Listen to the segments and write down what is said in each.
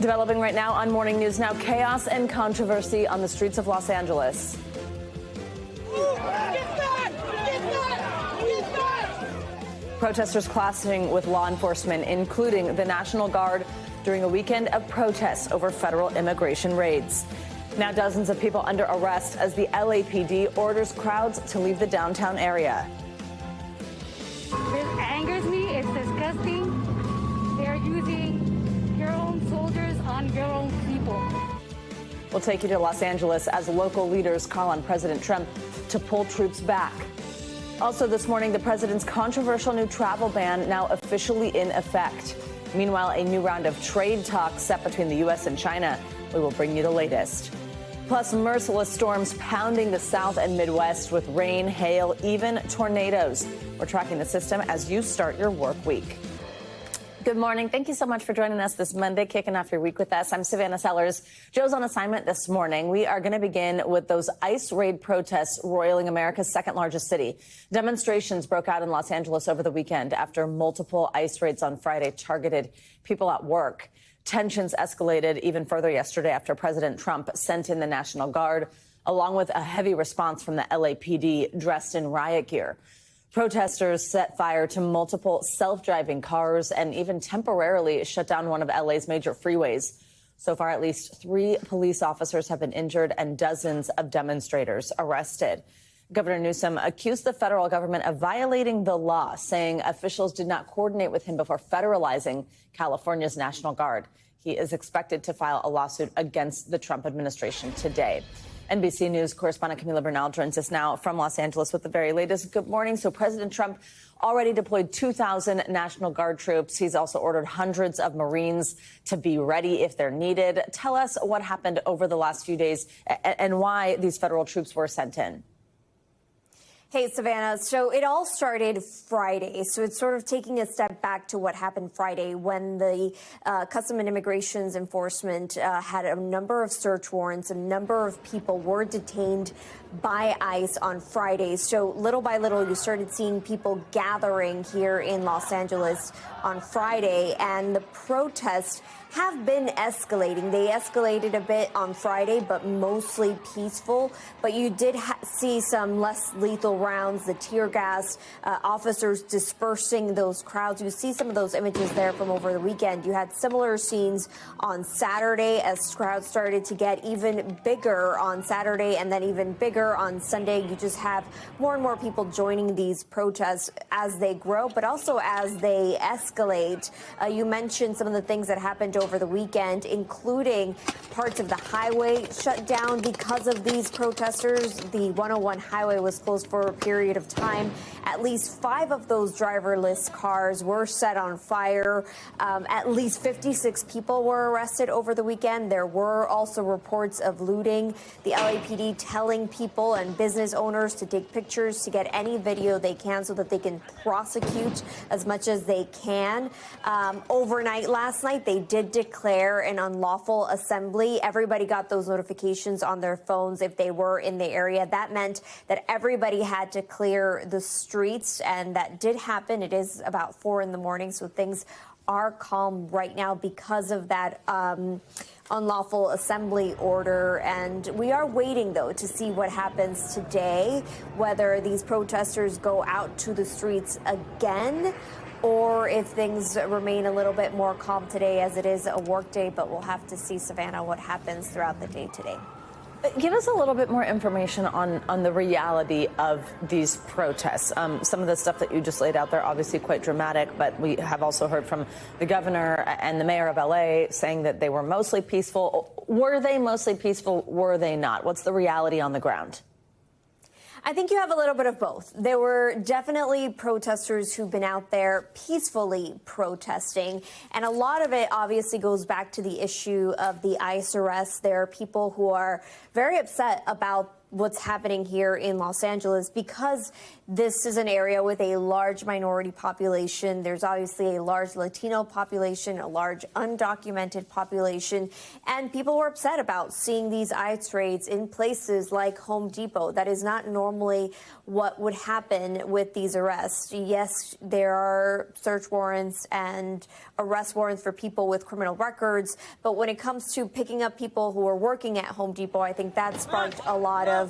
Developing right now on Morning News Now, chaos and controversy on the streets of Los Angeles. Protesters clashing with law enforcement, including the National Guard, during a weekend of protests over federal immigration raids. Now dozens of people under arrest as the LAPD orders crowds to leave the downtown area. This angers me. It's disgusting. They're using your own soldiers on your own people. We'll take you to Los Angeles as local leaders call on President Trump to pull troops back. Also this morning, the president's controversial new travel ban now officially in effect. Meanwhile, a new round of trade talks set between the U.S. and China. We will bring you the latest. Plus, merciless storms pounding the South and Midwest with rain, hail, even tornadoes. We're tracking the system as you start your work week. Good morning. Thank you so much for joining us this Monday, kicking off your week with us. I'm Savannah Sellers. Joe's on assignment this morning. We are going to begin with those ICE raid protests roiling America's second largest city. Demonstrations broke out in Los Angeles over the weekend after multiple ICE raids on Friday targeted people at work. Tensions escalated even further yesterday after President Trump sent in the National Guard, along with a heavy response from the LAPD dressed in riot gear. Protesters set fire to multiple self-driving cars and even temporarily shut down one of LA's major freeways. So far, at least 3 police officers have been injured and dozens of demonstrators arrested. Governor Newsom accused the federal government of violating the law, saying officials did not coordinate with him before federalizing California's National Guard. He is expected to file a lawsuit against the Trump administration today. NBC News correspondent Camila Bernal joins us now from Los Angeles with the very latest. Good morning. So President Trump already deployed 2,000 National Guard troops. He's also ordered hundreds of Marines to be ready if they're needed. Tell us what happened over the last few days and why these federal troops were sent in. Hey, Savannah. So it all started Friday. So it's sort of taking a step back to what happened Friday when the Custom and Immigration Enforcement had a number of search warrants. A number of people were detained by ICE on Friday. So little by little, you started seeing people gathering here in Los Angeles on Friday, and the protests have been escalating. They escalated a bit on Friday, but mostly peaceful. But you did see some less lethal rounds, the tear gas, officers dispersing those crowds. You see some of those images there from over the weekend. You had similar scenes on Saturday as crowds started to get even bigger on Saturday and then even bigger on Sunday. You just have more and more people joining these protests as they grow, but also as they escalate. You mentioned some of the things that happened over the weekend, including parts of the highway shut down because of these protesters. The 101 highway was closed for a period of time. At least 5 of those driverless cars were set on fire. At least 56 people were arrested over the weekend. There were also reports of looting. The LAPD telling people and business owners to take pictures, to get any video they can so that they can prosecute as much as they can. Overnight last night, they did declare an unlawful assembly. Everybody got those notifications on their phones if they were in the area. That meant that everybody had to clear the streets, and that did happen. It is about 4 in the morning, so things are calm right now because of that unlawful assembly order. And we are waiting, though, to see what happens today, whether these protesters go out to the streets again or if things remain a little bit more calm today, as it is a work day. But we'll have to see, Savannah, what happens throughout the day today. Give us a little bit more information on the reality of these protests. Some of the stuff that you just laid out there, obviously quite dramatic, but we have also heard from the governor and the mayor of LA saying that they were mostly peaceful. Were they mostly peaceful? Were they not? What's the reality on the ground? I think you have a little bit of both. There were definitely protesters who've been out there peacefully protesting, and a lot of it obviously goes back to the issue of the ICE arrests. There are people who are very upset about what's happening here in Los Angeles, because this is an area with a large minority population. There's obviously a large Latino population, a large undocumented population, and people were upset about seeing these ICE raids in places like Home Depot. That is not normally what would happen with these arrests. Yes, there are search warrants and arrest warrants for people with criminal records, but when it comes to picking up people who are working at Home Depot, I think that sparked a lot of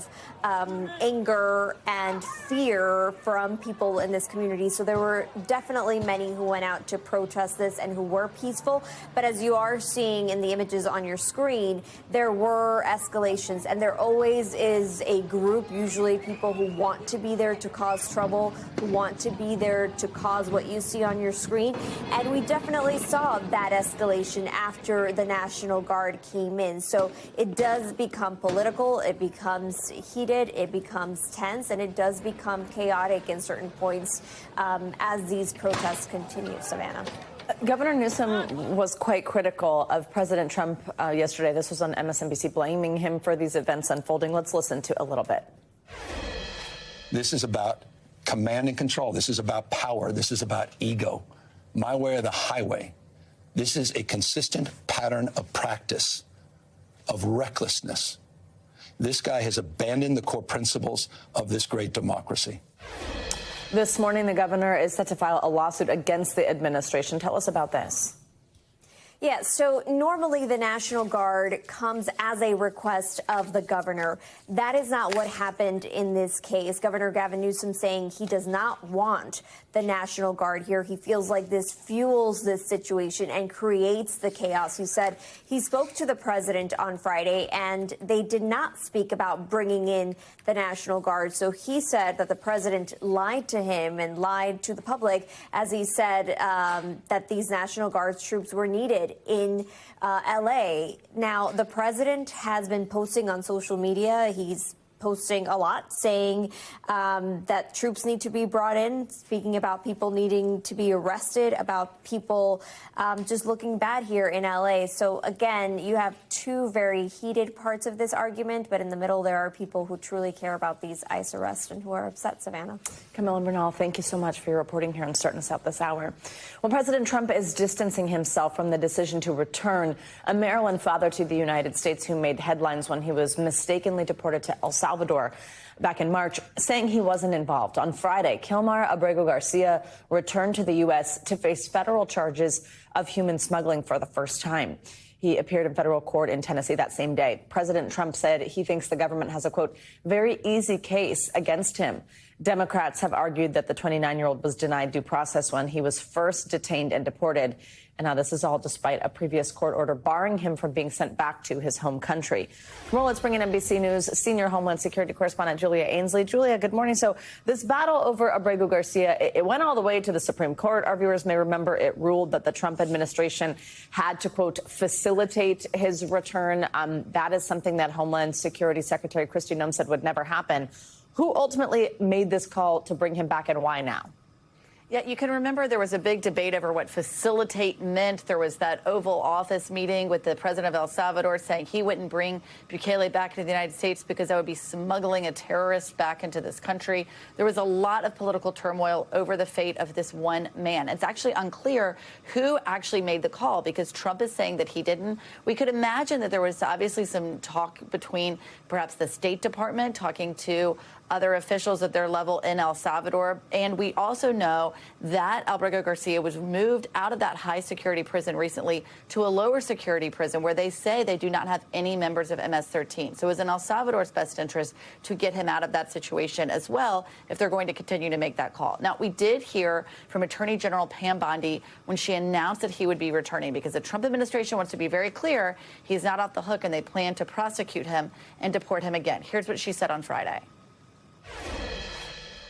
anger and fear from people in this community. So there were definitely many who went out to protest this and who were peaceful. But as you are seeing in the images on your screen, there were escalations, and there always is a group, usually people who want to be there to cause trouble, who want to be there to cause what you see on your screen. And we definitely saw that escalation after the National Guard came in. So it does become political, it becomes heated, it becomes tense, and it does become chaotic in certain points as these protests continue. Savannah. Governor Newsom was quite critical of President Trump yesterday. This was on MSNBC, blaming him for these events unfolding. Let's listen to a little bit. This is about command and control. This is about power. This is about ego. My way or the highway. This is a consistent pattern of practice, of recklessness. This guy has abandoned the core principles of this great democracy. This morning, the governor is set to file a lawsuit against the administration. Tell us about this. Yeah, so normally the National Guard comes as a request of the governor. That is not what happened in this case. Governor Gavin Newsom saying he does not want the National Guard here. He feels like this fuels this situation and creates the chaos. He said he spoke to the president on Friday, and they did not speak about bringing in the National Guard. So he said that the president lied to him and lied to the public as he said that these National Guard troops were needed in L.A. Now, the president has been posting on social media. He's posting a lot, saying that troops need to be brought in, speaking about people needing to be arrested, about people just looking bad here in L.A. So, again, you have two very heated parts of this argument, but in the middle there are people who truly care about these ICE arrests and who are upset, Savannah. Camilla Bernal, thank you so much for your reporting here and starting us out this hour. Well, President Trump is distancing himself from the decision to return a Maryland father to the United States who made headlines when he was mistakenly deported to El Salvador back in March, saying he wasn't involved. On Friday, Kilmar Abrego Garcia returned to the U.S. to face federal charges of human smuggling for the first time. He appeared in federal court in Tennessee that same day. President Trump said he thinks the government has a, quote, very easy case against him. Democrats have argued that the 29-year-old was denied due process when he was first detained and deported. And now this is all despite a previous court order barring him from being sent back to his home country. Well, let's bring in NBC News senior Homeland Security correspondent Julia Ainsley. Julia, good morning. So this battle over Abrego Garcia, it went all the way to the Supreme Court. Our viewers may remember it ruled that the Trump administration had to, quote, facilitate his return. That is something that Homeland Security Secretary Kristi Noem said would never happen. Who ultimately made this call to bring him back, and why now? Yeah, you can remember there was a big debate over what facilitate meant. There was that Oval Office meeting with the president of El Salvador saying he wouldn't bring Bukele back to the United States because that would be smuggling a terrorist back into this country. There was a lot of political turmoil over the fate of this one man. It's actually unclear who actually made the call because Trump is saying that he didn't. We could imagine that there was obviously some talk between perhaps the State Department talking to other officials at their level in El Salvador. And we also know that Abrego Garcia was moved out of that high security prison recently to a lower security prison where they say they do not have any members of MS-13. So it was in El Salvador's best interest to get him out of that situation as well if they're going to continue to make that call. Now, we did hear from Attorney General Pam Bondi when she announced that he would be returning because the Trump administration wants to be very clear he's not off the hook and they plan to prosecute him and deport him again. Here's what she said on Friday.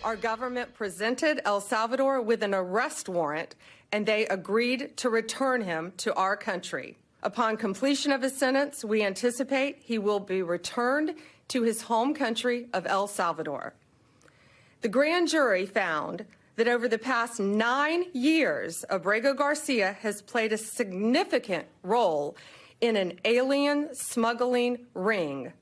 Our government presented El Salvador with an arrest warrant, and they agreed to return him to our country. Upon completion of his sentence, we anticipate he will be returned to his home country of El Salvador. The grand jury found that over the past 9 years, Abrego Garcia has played a significant role in an alien smuggling ring.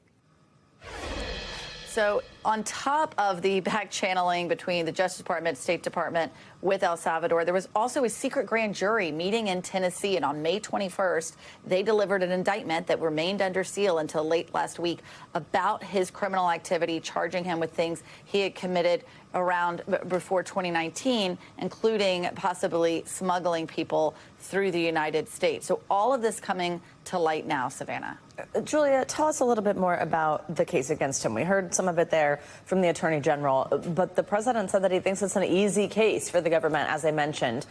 So on top of the back channeling between the Justice Department, State Department with El Salvador, there was also a secret grand jury meeting in Tennessee. And on May 21st, they delivered an indictment that remained under seal until late last week about his criminal activity, charging him with things he had committed around before 2019, including possibly smuggling people through the United States. So all of this coming to light now, Savannah. Julia, tell us a little bit more about the case against him. We heard some of it there from the Attorney General, but the president said that he thinks it's an easy case for the government, as I mentioned.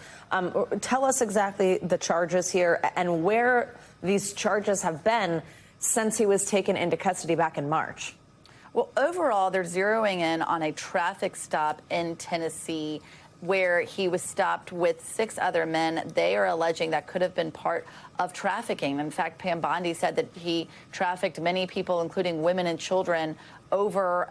Tell us exactly the charges here and where these charges have been since he was taken into custody back in March. Well, overall, they're zeroing in on a traffic stop in Tennessee where he was stopped with 6 other men. They are alleging that could have been part of trafficking. In fact, Pam Bondi said that he trafficked many people, including women and children, over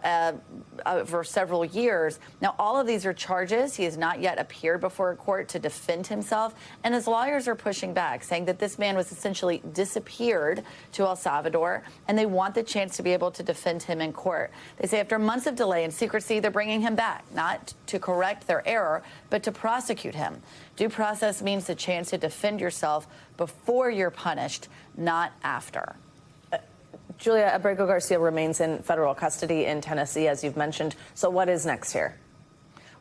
several years. Now, all of these are charges. He has not yet appeared before a court to defend himself, and his lawyers are pushing back, saying that this man was essentially disappeared to El Salvador, and they want the chance to be able to defend him in court. They say after months of delay and secrecy, they're bringing him back, not to correct their error, but to prosecute him. Due process means the chance to defend yourself before you're punished, not after. Julia, Abrego Garcia remains in federal custody in Tennessee, as you've mentioned. So what is next here?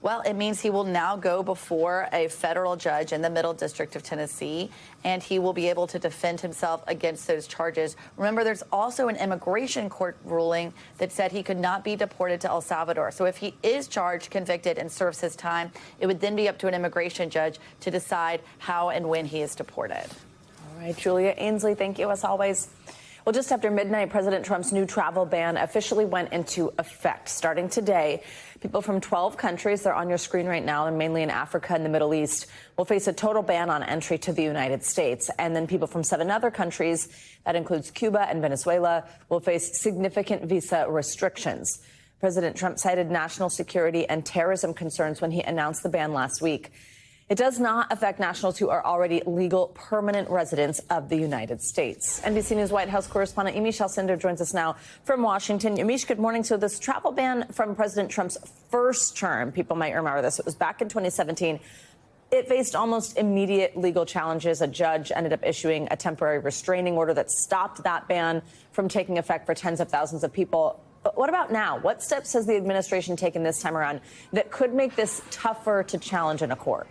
Well, it means he will now go before a federal judge in the Middle District of Tennessee, and he will be able to defend himself against those charges. Remember, there's also an immigration court ruling that said he could not be deported to El Salvador. So if he is charged, convicted, and serves his time, it would then be up to an immigration judge to decide how and when he is deported. All right, Julia Ainsley, thank you as always. Well, just after midnight, President Trump's new travel ban officially went into effect. Starting today, people from 12 countries, they're on your screen right now, and mainly in Africa and the Middle East, will face a total ban on entry to the United States. And then people from 7 other countries, that includes Cuba and Venezuela, will face significant visa restrictions. President Trump cited national security and terrorism concerns when he announced the ban last week. It does not affect nationals who are already legal permanent residents of the United States. NBC News White House correspondent Yamiche Alcindor joins us now from Washington. Yamiche, good morning. So this travel ban from President Trump's first term, people might remember this, it was back in 2017. It faced almost immediate legal challenges. A judge ended up issuing a temporary restraining order that stopped that ban from taking effect for tens of thousands of people. But what about now? What steps has the administration taken this time around that could make this tougher to challenge in a court?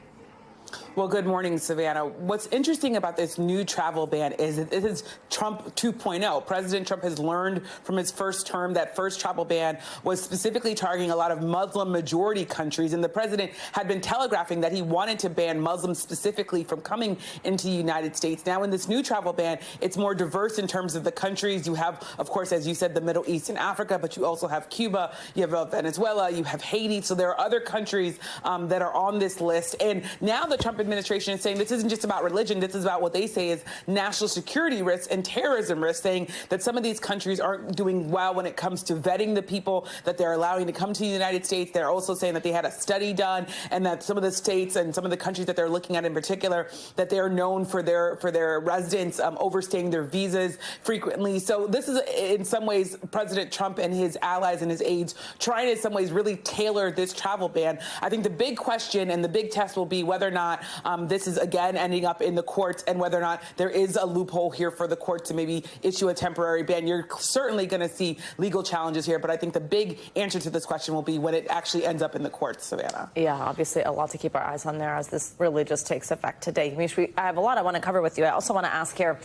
Well, good morning, Savannah. What's interesting about this new travel ban is that this is Trump 2.0. President Trump has learned from his first term that first travel ban was specifically targeting a lot of Muslim majority countries. And the president had been telegraphing that he wanted to ban Muslims specifically from coming into the United States. Now, in this new travel ban, it's more diverse in terms of the countries. You have, of course, as you said, the Middle East and Africa, but you also have Cuba, you have Venezuela, you have Haiti. So there are other countries that are on this list. And now the Trump administration is saying this isn't just about religion. This is about what they say is national security risks and terrorism risks, saying that some of these countries aren't doing well when it comes to vetting the people that they're allowing to come to the United States. They're also saying that they had a study done and that some of the states and some of the countries that they're looking at in particular, that they're known for their residents overstaying their visas frequently. So this is in some ways President Trump and his allies and his aides trying to in some ways really tailor this travel ban. I think the big question and the big test will be whether or not this is again ending up in the courts and whether or not there is a loophole here for the court to maybe issue a temporary ban. You're certainly going to see legal challenges here, but I think the big answer to this question will be when it actually ends up in the courts, Savannah. Yeah, obviously a lot to keep our eyes on there as this really just takes effect today. Yamiche, I have a lot I want to cover with you. I also want to ask here,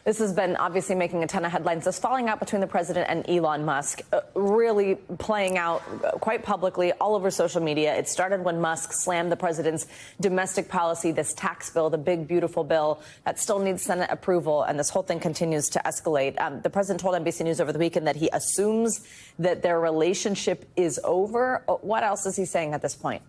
this has been obviously making a ton of headlines. This falling out between the president and Elon Musk really playing out quite publicly all over social media. It started when Musk slammed the president's domestic policy, this tax bill, the big, beautiful bill that still needs Senate approval. And this whole thing continues to escalate. The president told NBC News over the weekend that he assumes that their relationship is over. What else is he saying at this point?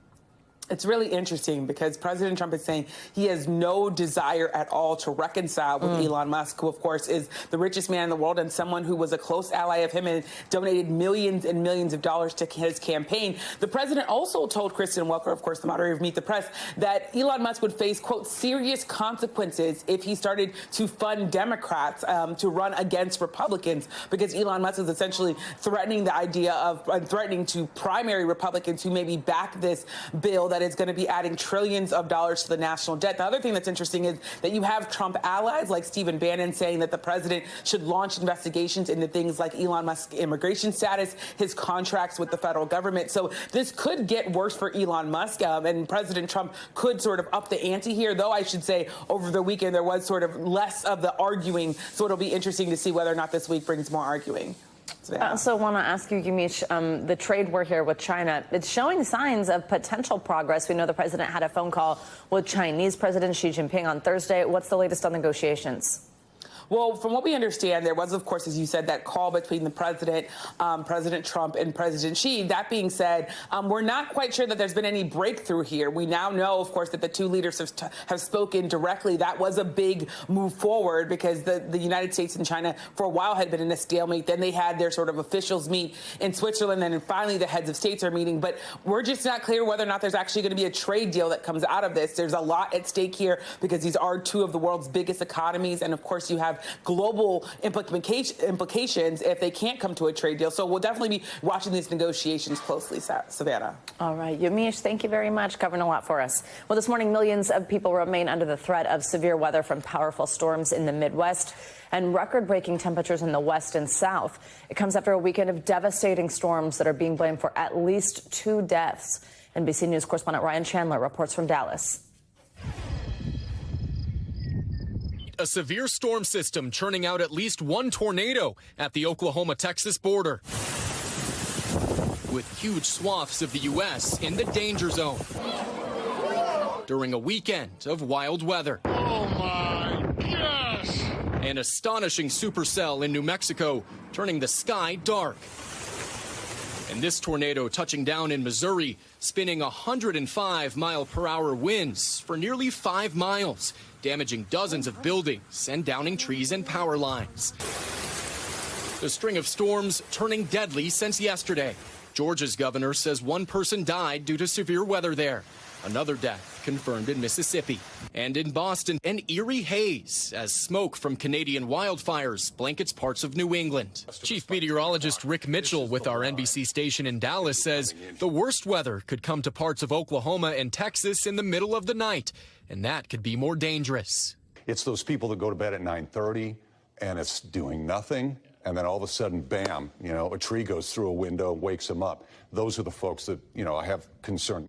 It's really interesting because President Trump is saying he has no desire at all to reconcile with Elon Musk, who, of course, is the richest man in the world and someone who was a close ally of him and donated millions and millions of dollars to his campaign. The president also told Kristen Welker, of course, the moderator of Meet the Press, that Elon Musk would face, quote, serious consequences if he started to fund Democrats to run against Republicans, because Elon Musk is essentially threatening the idea of threatening to primary Republicans who maybe back this bill that is going to be adding trillions of dollars to the national debt. The other thing that's interesting is that you have Trump allies like Stephen Bannon saying that the president should launch investigations into things like Elon Musk's immigration status, his contracts with the federal government. So this could get worse for Elon Musk, and President Trump could sort of up the ante here, though I should say over the weekend there was sort of less of the arguing. So it'll be interesting to see whether or not this week brings more arguing. I also want to ask you, Yamiche, the trade war here with China, it's showing signs of potential progress. We know the president had a phone call with Chinese President Xi Jinping on Thursday. What's the latest on negotiations? Well, from what we understand, there was, of course, as you said, that call between the president, President Trump, and President Xi. That being said, we're not quite sure that there's been any breakthrough here. We now know, of course, that the two leaders have spoken directly. That was a big move forward because the United States and China for a while had been in a stalemate. Then they had their sort of officials meet in Switzerland, and then finally the heads of states are meeting. But we're just not clear whether or not there's actually going to be a trade deal that comes out of this. There's a lot at stake here because these are two of the world's biggest economies. And, of course, you have global implications if they can't come to a trade deal. So we'll definitely be watching these negotiations closely, Savannah. All right. Yamiche, thank you very much. Covering a lot for us. Well, this morning, millions of people remain under the threat of severe weather from powerful storms in the Midwest and record-breaking temperatures in the West and South. It comes after a weekend of devastating storms that are being blamed for at least 2 deaths. NBC News correspondent Ryan Chandler reports from Dallas. A severe storm system churning out at least 1 tornado at the Oklahoma-Texas border, with huge swaths of the U.S. in the danger zone during a weekend of wild weather. Oh my gosh! An astonishing supercell in New Mexico turning the sky dark. And this tornado touching down in Missouri, spinning 105-mile-per-hour winds for nearly 5 miles, damaging dozens of buildings and downing trees and power lines. The string of storms turning deadly since yesterday. Georgia's governor says 1 person died due to severe weather there. Another death confirmed in Mississippi. And in Boston, an eerie haze as smoke from Canadian wildfires blankets parts of New England. Chief meteorologist Rick Mitchell with our NBC station in Dallas says the worst weather could come to parts of Oklahoma and Texas in the middle of the night, and that could be more dangerous. It's those people that go to bed at 9:30 and it's doing nothing. And then all of a sudden, bam, a tree goes through a window, wakes them up. Those are the folks that, I have concern.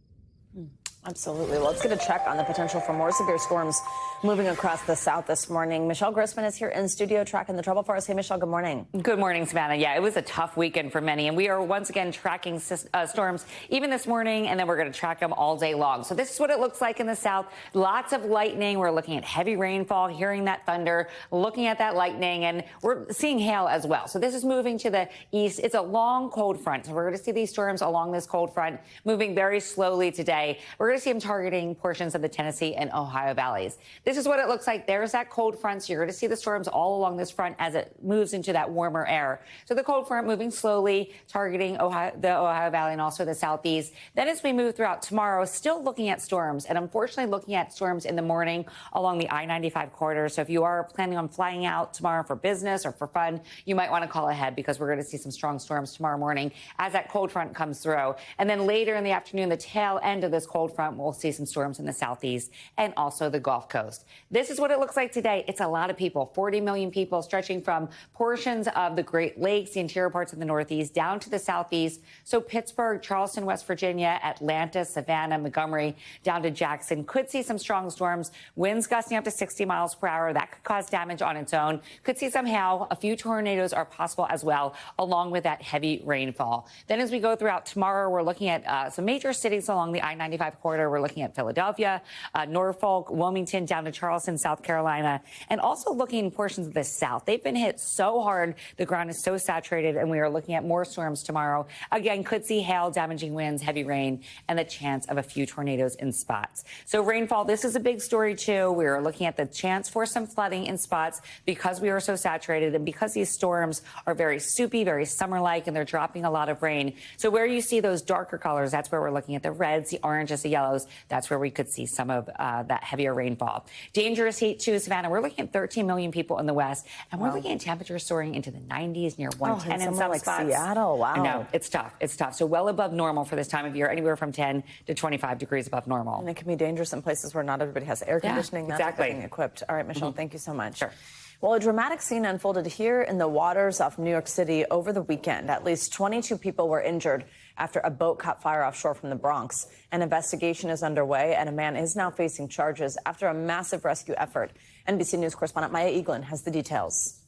Absolutely. Well, let's get a check on the potential for more severe storms moving across the South this morning. Michelle Grossman is here in studio tracking the trouble for us. Hey, Michelle, good morning. Good morning, Savannah. Yeah, it was a tough weekend for many, and we are once again tracking storms even this morning, and then we're going to track them all day long. So this is what it looks like in the South. Lots of lightning. We're looking at heavy rainfall, hearing that thunder, looking at that lightning, and we're seeing hail as well. So this is moving to the east. It's a long cold front, so we're going to see these storms along this cold front moving very slowly today. We're going to see them targeting portions of the Tennessee and Ohio valleys. This is what it looks like. There's that cold front. So you're going to see the storms all along this front as it moves into that warmer air. So the cold front moving slowly, targeting the Ohio Valley and also the southeast. Then as we move throughout tomorrow, still looking at storms, and unfortunately looking at storms in the morning along the I-95 corridor. So if you are planning on flying out tomorrow for business or for fun, you might want to call ahead because we're going to see some strong storms tomorrow morning as that cold front comes through. And then later in the afternoon, the tail end of this cold front, we'll see some storms in the southeast and also the Gulf Coast. This is what it looks like today. It's a lot of people, 40 million people stretching from portions of the Great Lakes, the interior parts of the Northeast, down to the southeast. So Pittsburgh, Charleston, West Virginia, Atlanta, Savannah, Montgomery, down to Jackson. Could see some strong storms, winds gusting up to 60 miles per hour. That could cause damage on its own. Could see some hail. A few tornadoes are possible as well, along with that heavy rainfall. Then as we go throughout tomorrow, we're looking at some major cities along the I-95 corridor. corridor. We're looking at Philadelphia, Norfolk, Wilmington, down to Charleston, South Carolina, and also looking in portions of the South. They've been hit so hard. The ground is so saturated, and we are looking at more storms tomorrow. Again, could see hail, damaging winds, heavy rain, and the chance of a few tornadoes in spots. So rainfall, this is a big story, too. We are looking at the chance for some flooding in spots because we are so saturated and because these storms are very soupy, very summer-like, and they're dropping a lot of rain. So where you see those darker colors, that's where we're looking at the reds, the oranges, the yellows. That's where we could see some of that heavier rainfall. Dangerous heat, too, Savannah. We're looking at 13 million people in the West, and we're looking at temperatures soaring into the 90s, near 110 in some like spots. Seattle, wow. I know, it's tough. It's tough. So well above normal for this time of year, anywhere from 10 to 25 degrees above normal. And it can be dangerous in places where not everybody has air conditioning, not everything equipped. All right, Michelle, thank you so much. Sure. Well, a dramatic scene unfolded here in the waters off New York City over the weekend. At least 22 people were injured after a boat caught fire offshore from the Bronx. An investigation is underway, and a man is now facing charges after a massive rescue effort. NBC News correspondent Maya Eaglin has the details.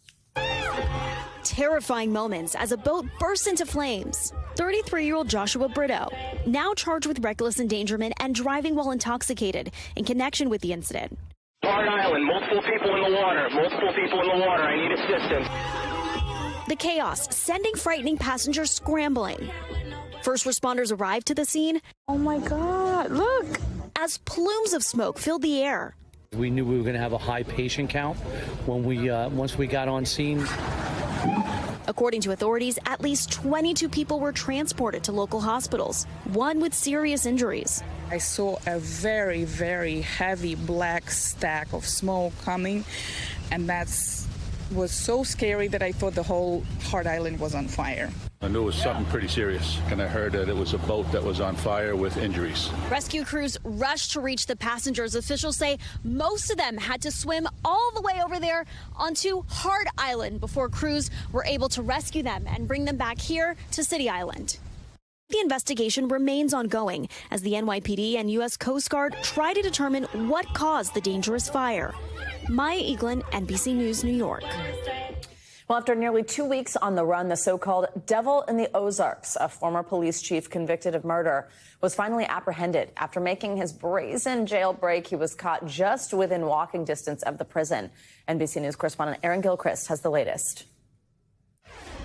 Terrifying moments as a boat bursts into flames. 33-year-old Joshua Brito, now charged with reckless endangerment and driving while intoxicated in connection with the incident. Hard Island, multiple people in the water, I need assistance. The chaos sending frightening passengers scrambling. First responders arrived to the scene. Oh my God, look! As plumes of smoke filled the air. We knew we were going to have a high patient count when once we got on scene. According to authorities, at least 22 people were transported to local hospitals, one with serious injuries. I saw a very, very heavy black stack of smoke coming, and that was so scary that I thought the whole Hard Island was on fire. I knew it was something pretty serious, and I heard that it was a boat that was on fire with injuries. Rescue crews rushed to reach the passengers. Officials say most of them had to swim all the way over there onto Hard Island before crews were able to rescue them and bring them back here to City Island. The investigation remains ongoing as the NYPD and U.S. Coast Guard try to determine what caused the dangerous fire. Maya Eaglin, NBC News, New York. Well, after nearly 2 weeks on the run, the so-called Devil in the Ozarks, a former police chief convicted of murder, was finally apprehended. After making his brazen jailbreak, he was caught just within walking distance of the prison. NBC News correspondent Aaron Gilchrist has the latest.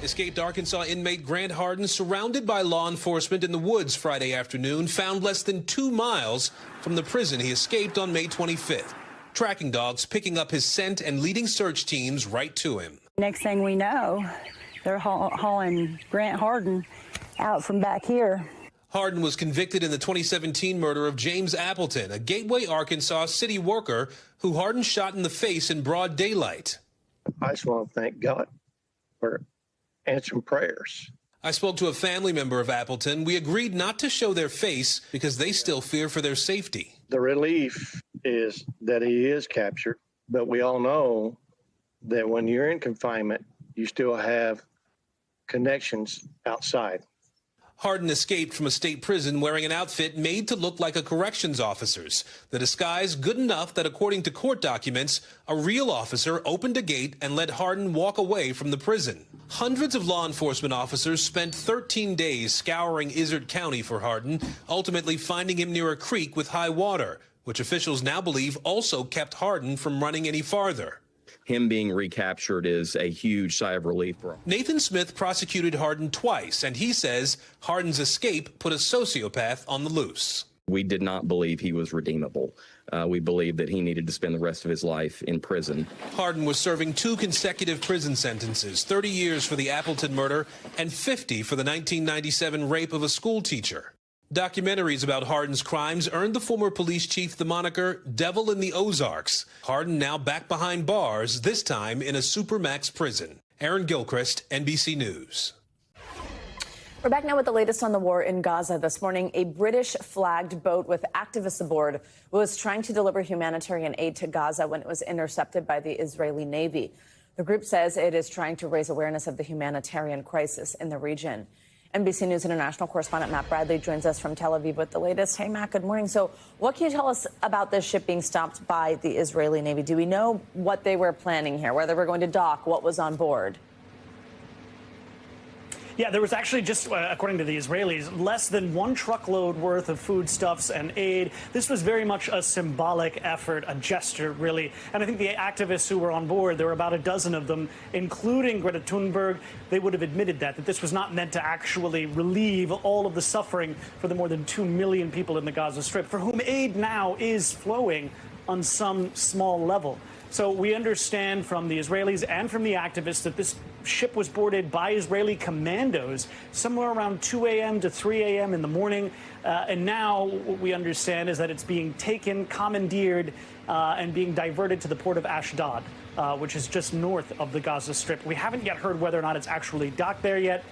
Escaped Arkansas inmate Grant Harden, surrounded by law enforcement in the woods Friday afternoon, found less than 2 miles from the prison he escaped on May 25th. Tracking dogs picking up his scent and leading search teams right to him. Next thing we know, they're hauling Grant Harden out from back here. Harden was convicted in the 2017 murder of James Appleton, a Gateway, Arkansas city worker who Harden shot in the face in broad daylight. I just want to thank God for answering prayers. I spoke to a family member of Appleton. We agreed not to show their face because they still fear for their safety. The relief is that he is captured, but we all know that when you're in confinement, you still have connections outside. Harden escaped from a state prison wearing an outfit made to look like a corrections officer's. The disguise good enough that, according to court documents, a real officer opened a gate and let Harden walk away from the prison. Hundreds of law enforcement officers spent 13 days scouring Izard County for Harden, ultimately finding him near a creek with high water, which officials now believe also kept Harden from running any farther. Him being recaptured is a huge sigh of relief for him. Nathan Smith prosecuted Harden twice, and he says Harden's escape put a sociopath on the loose. We did not believe he was redeemable. We believed that he needed to spend the rest of his life in prison. Harden was serving 2 consecutive prison sentences, 30 years for the Appleton murder and 50 for the 1997 rape of a school teacher. Documentaries about Harden's crimes earned the former police chief the moniker Devil in the Ozarks. Harden now back behind bars, this time in a Supermax prison. Aaron Gilchrist, NBC News. We're back now with the latest on the war in Gaza. This morning, a British-flagged boat with activists aboard was trying to deliver humanitarian aid to Gaza when it was intercepted by the Israeli Navy. The group says it is trying to raise awareness of the humanitarian crisis in the region. NBC News International correspondent Matt Bradley joins us from Tel Aviv with the latest. Hey, Matt, good morning. So what can you tell us about this ship being stopped by the Israeli Navy? Do we know what they were planning here, where they were going to dock, what was on board? Yeah, there was actually just, according to the Israelis, less than 1 truckload worth of foodstuffs and aid. This was very much a symbolic effort, a gesture, really. And I think the activists who were on board, there were about a dozen of them, including Greta Thunberg, they would have admitted that this was not meant to actually relieve all of the suffering for the more than 2 million people in the Gaza Strip, for whom aid now is flowing on some small level. So we understand from the Israelis and from the activists that this ship was boarded by Israeli commandos somewhere around 2 a.m. to 3 a.m. in the morning. And now what we understand is that it's being taken, commandeered, and being diverted to the port of Ashdod, which is just north of the Gaza Strip. We haven't yet heard whether or not it's actually docked there yet.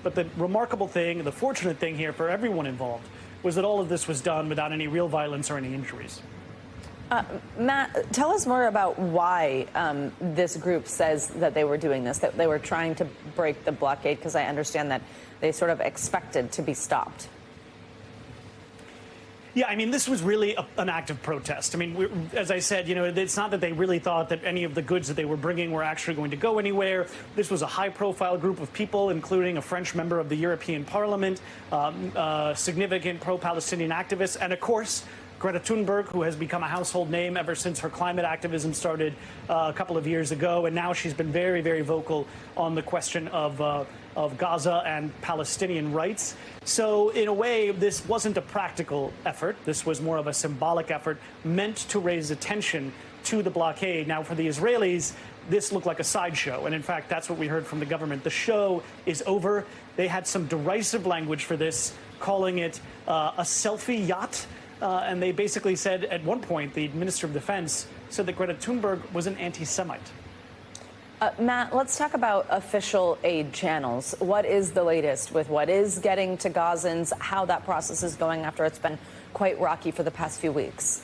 But the remarkable thing, the fortunate thing here for everyone involved, was that all of this was done without any real violence or any injuries. Matt, tell us more about why this group says that they were doing this, that they were trying to break the blockade, because I understand that they sort of expected to be stopped. Yeah, I mean, this was really an act of protest. I mean, as I said, it's not that they really thought that any of the goods that they were bringing were actually going to go anywhere. This was a high-profile group of people, including a French member of the European Parliament, significant pro-Palestinian activists, and, of course, Greta Thunberg, who has become a household name ever since her climate activism started a couple of years ago. And now she's been very, very vocal on the question of Gaza and Palestinian rights. So in a way, this wasn't a practical effort. This was more of a symbolic effort meant to raise attention to the blockade. Now, for the Israelis, this looked like a sideshow. And in fact, that's what we heard from the government. The show is over. They had some derisive language for this, calling it a selfie yacht. And they basically said at one point, the Minister of Defense said that Greta Thunberg was an anti-Semite. Matt, let's talk about official aid channels. What is the latest with what is getting to Gazans, how that process is going after it's been quite rocky for the past few weeks?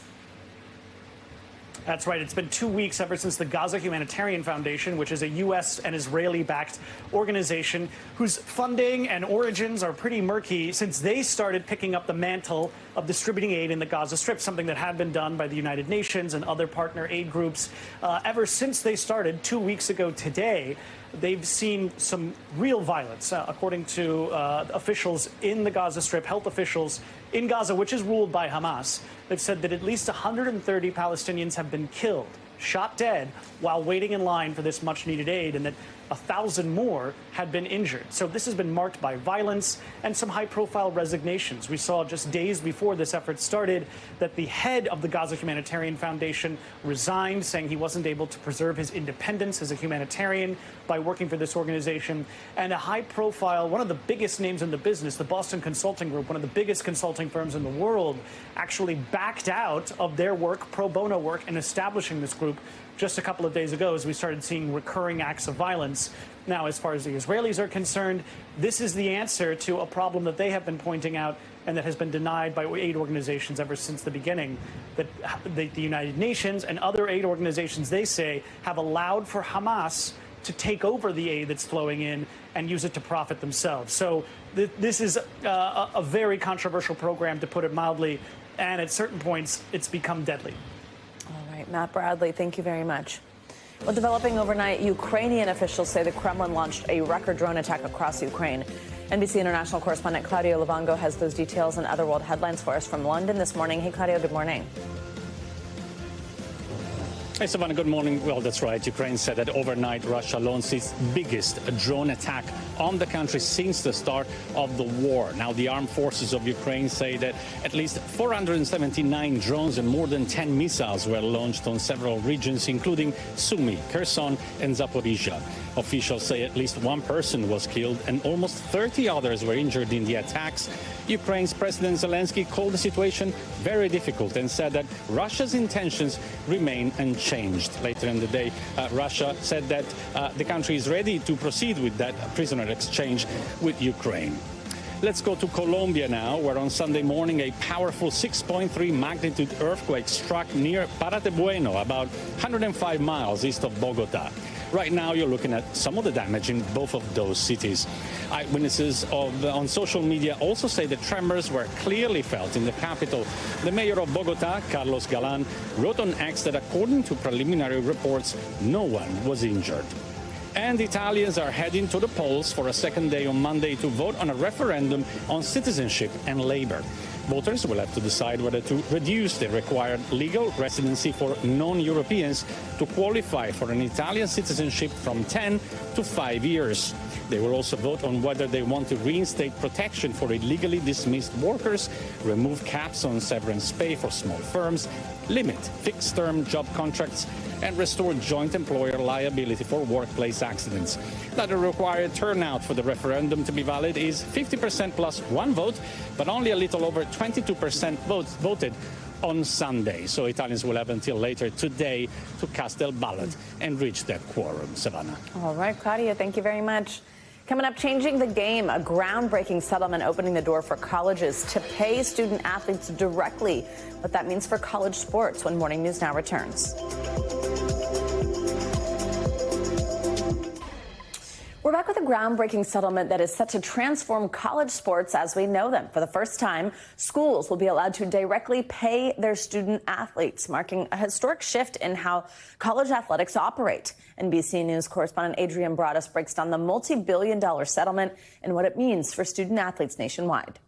That's right. It's been 2 weeks ever since the Gaza Humanitarian Foundation, which is a U.S. and Israeli-backed organization whose funding and origins are pretty murky since they started picking up the mantle of distributing aid in the Gaza Strip, something that had been done by the United Nations and other partner aid groups. Ever since they started 2 weeks ago today, they've seen some real violence, according to officials in the Gaza Strip, health officials in Gaza, which is ruled by Hamas. They've said that at least 130 Palestinians have been killed, shot dead, while waiting in line for this much-needed aid, and that 1,000 more had been injured. So this has been marked by violence and some high-profile resignations. We saw just days before this effort started that the head of the Gaza Humanitarian Foundation resigned, saying he wasn't able to preserve his independence as a humanitarian by working for this organization. And a high-profile, one of the biggest names in the business, the Boston Consulting Group, one of the biggest consulting firms in the world, actually backed out of their work, pro bono work, in establishing this group just a couple of days ago as we started seeing recurring acts of violence. Now, as far as the Israelis are concerned, this is the answer to a problem that they have been pointing out and that has been denied by aid organizations ever since the beginning, that the United Nations and other aid organizations, they say, have allowed for Hamas to take over the aid that's flowing in and use it to profit themselves. So this is a very controversial program, to put it mildly, and at certain points, it's become deadly. All right, Matt Bradley, thank you very much. Well, developing overnight, Ukrainian officials say the Kremlin launched a record drone attack across Ukraine. NBC international correspondent Claudio Luvango has those details and other world headlines for us from London this morning. Hey, Claudio, good morning. Hey, Savannah, good morning. Well, that's right. Ukraine said that overnight Russia launched its biggest drone attack on the country since the start of the war. Now, the armed forces of Ukraine say that at least 479 drones and more than 10 missiles were launched on several regions, including Sumy, Kherson, and Zaporizhia. Officials say at least one person was killed and almost 30 others were injured in the attacks. Ukraine's President Zelensky called the situation very difficult and said that Russia's intentions remain unchanged. Later in the day, Russia said that the country is ready to proceed with that prisoner exchange with Ukraine. Let's go to Colombia now, where on Sunday morning a powerful 6.3 magnitude earthquake struck near Paratebueno, about 105 miles east of Bogota. Right now, you're looking at some of the damage in both of those cities. Eyewitnesses on social media also say the tremors were clearly felt in the capital. The mayor of Bogota, Carlos Galan, wrote on X that according to preliminary reports, no one was injured. And Italians are heading to the polls for a second day on Monday to vote on a referendum on citizenship and labor. Voters will have to decide whether to reduce the required legal residency for non-Europeans to qualify for an Italian citizenship from 10 to 5 years. They will also vote on whether they want to reinstate protection for illegally dismissed workers, remove caps on severance pay for small firms, limit fixed-term job contracts, and restore joint employer liability for workplace accidents. Now, the required turnout for the referendum to be valid is 50% plus one vote, but only a little over 22% voted on Sunday. So Italians will have until later today to cast their ballot and reach that quorum. Savannah. All right, Claudia, thank you very much. Coming up, changing the game, a groundbreaking settlement opening the door for colleges to pay student athletes directly. What that means for college sports when Morning News Now returns. We're back with a groundbreaking settlement that is set to transform college sports as we know them. For the first time, schools will be allowed to directly pay their student athletes, marking a historic shift in how college athletics operate. NBC News correspondent Adrian Broadus breaks down the multi-billion-dollar settlement and what it means for student athletes nationwide.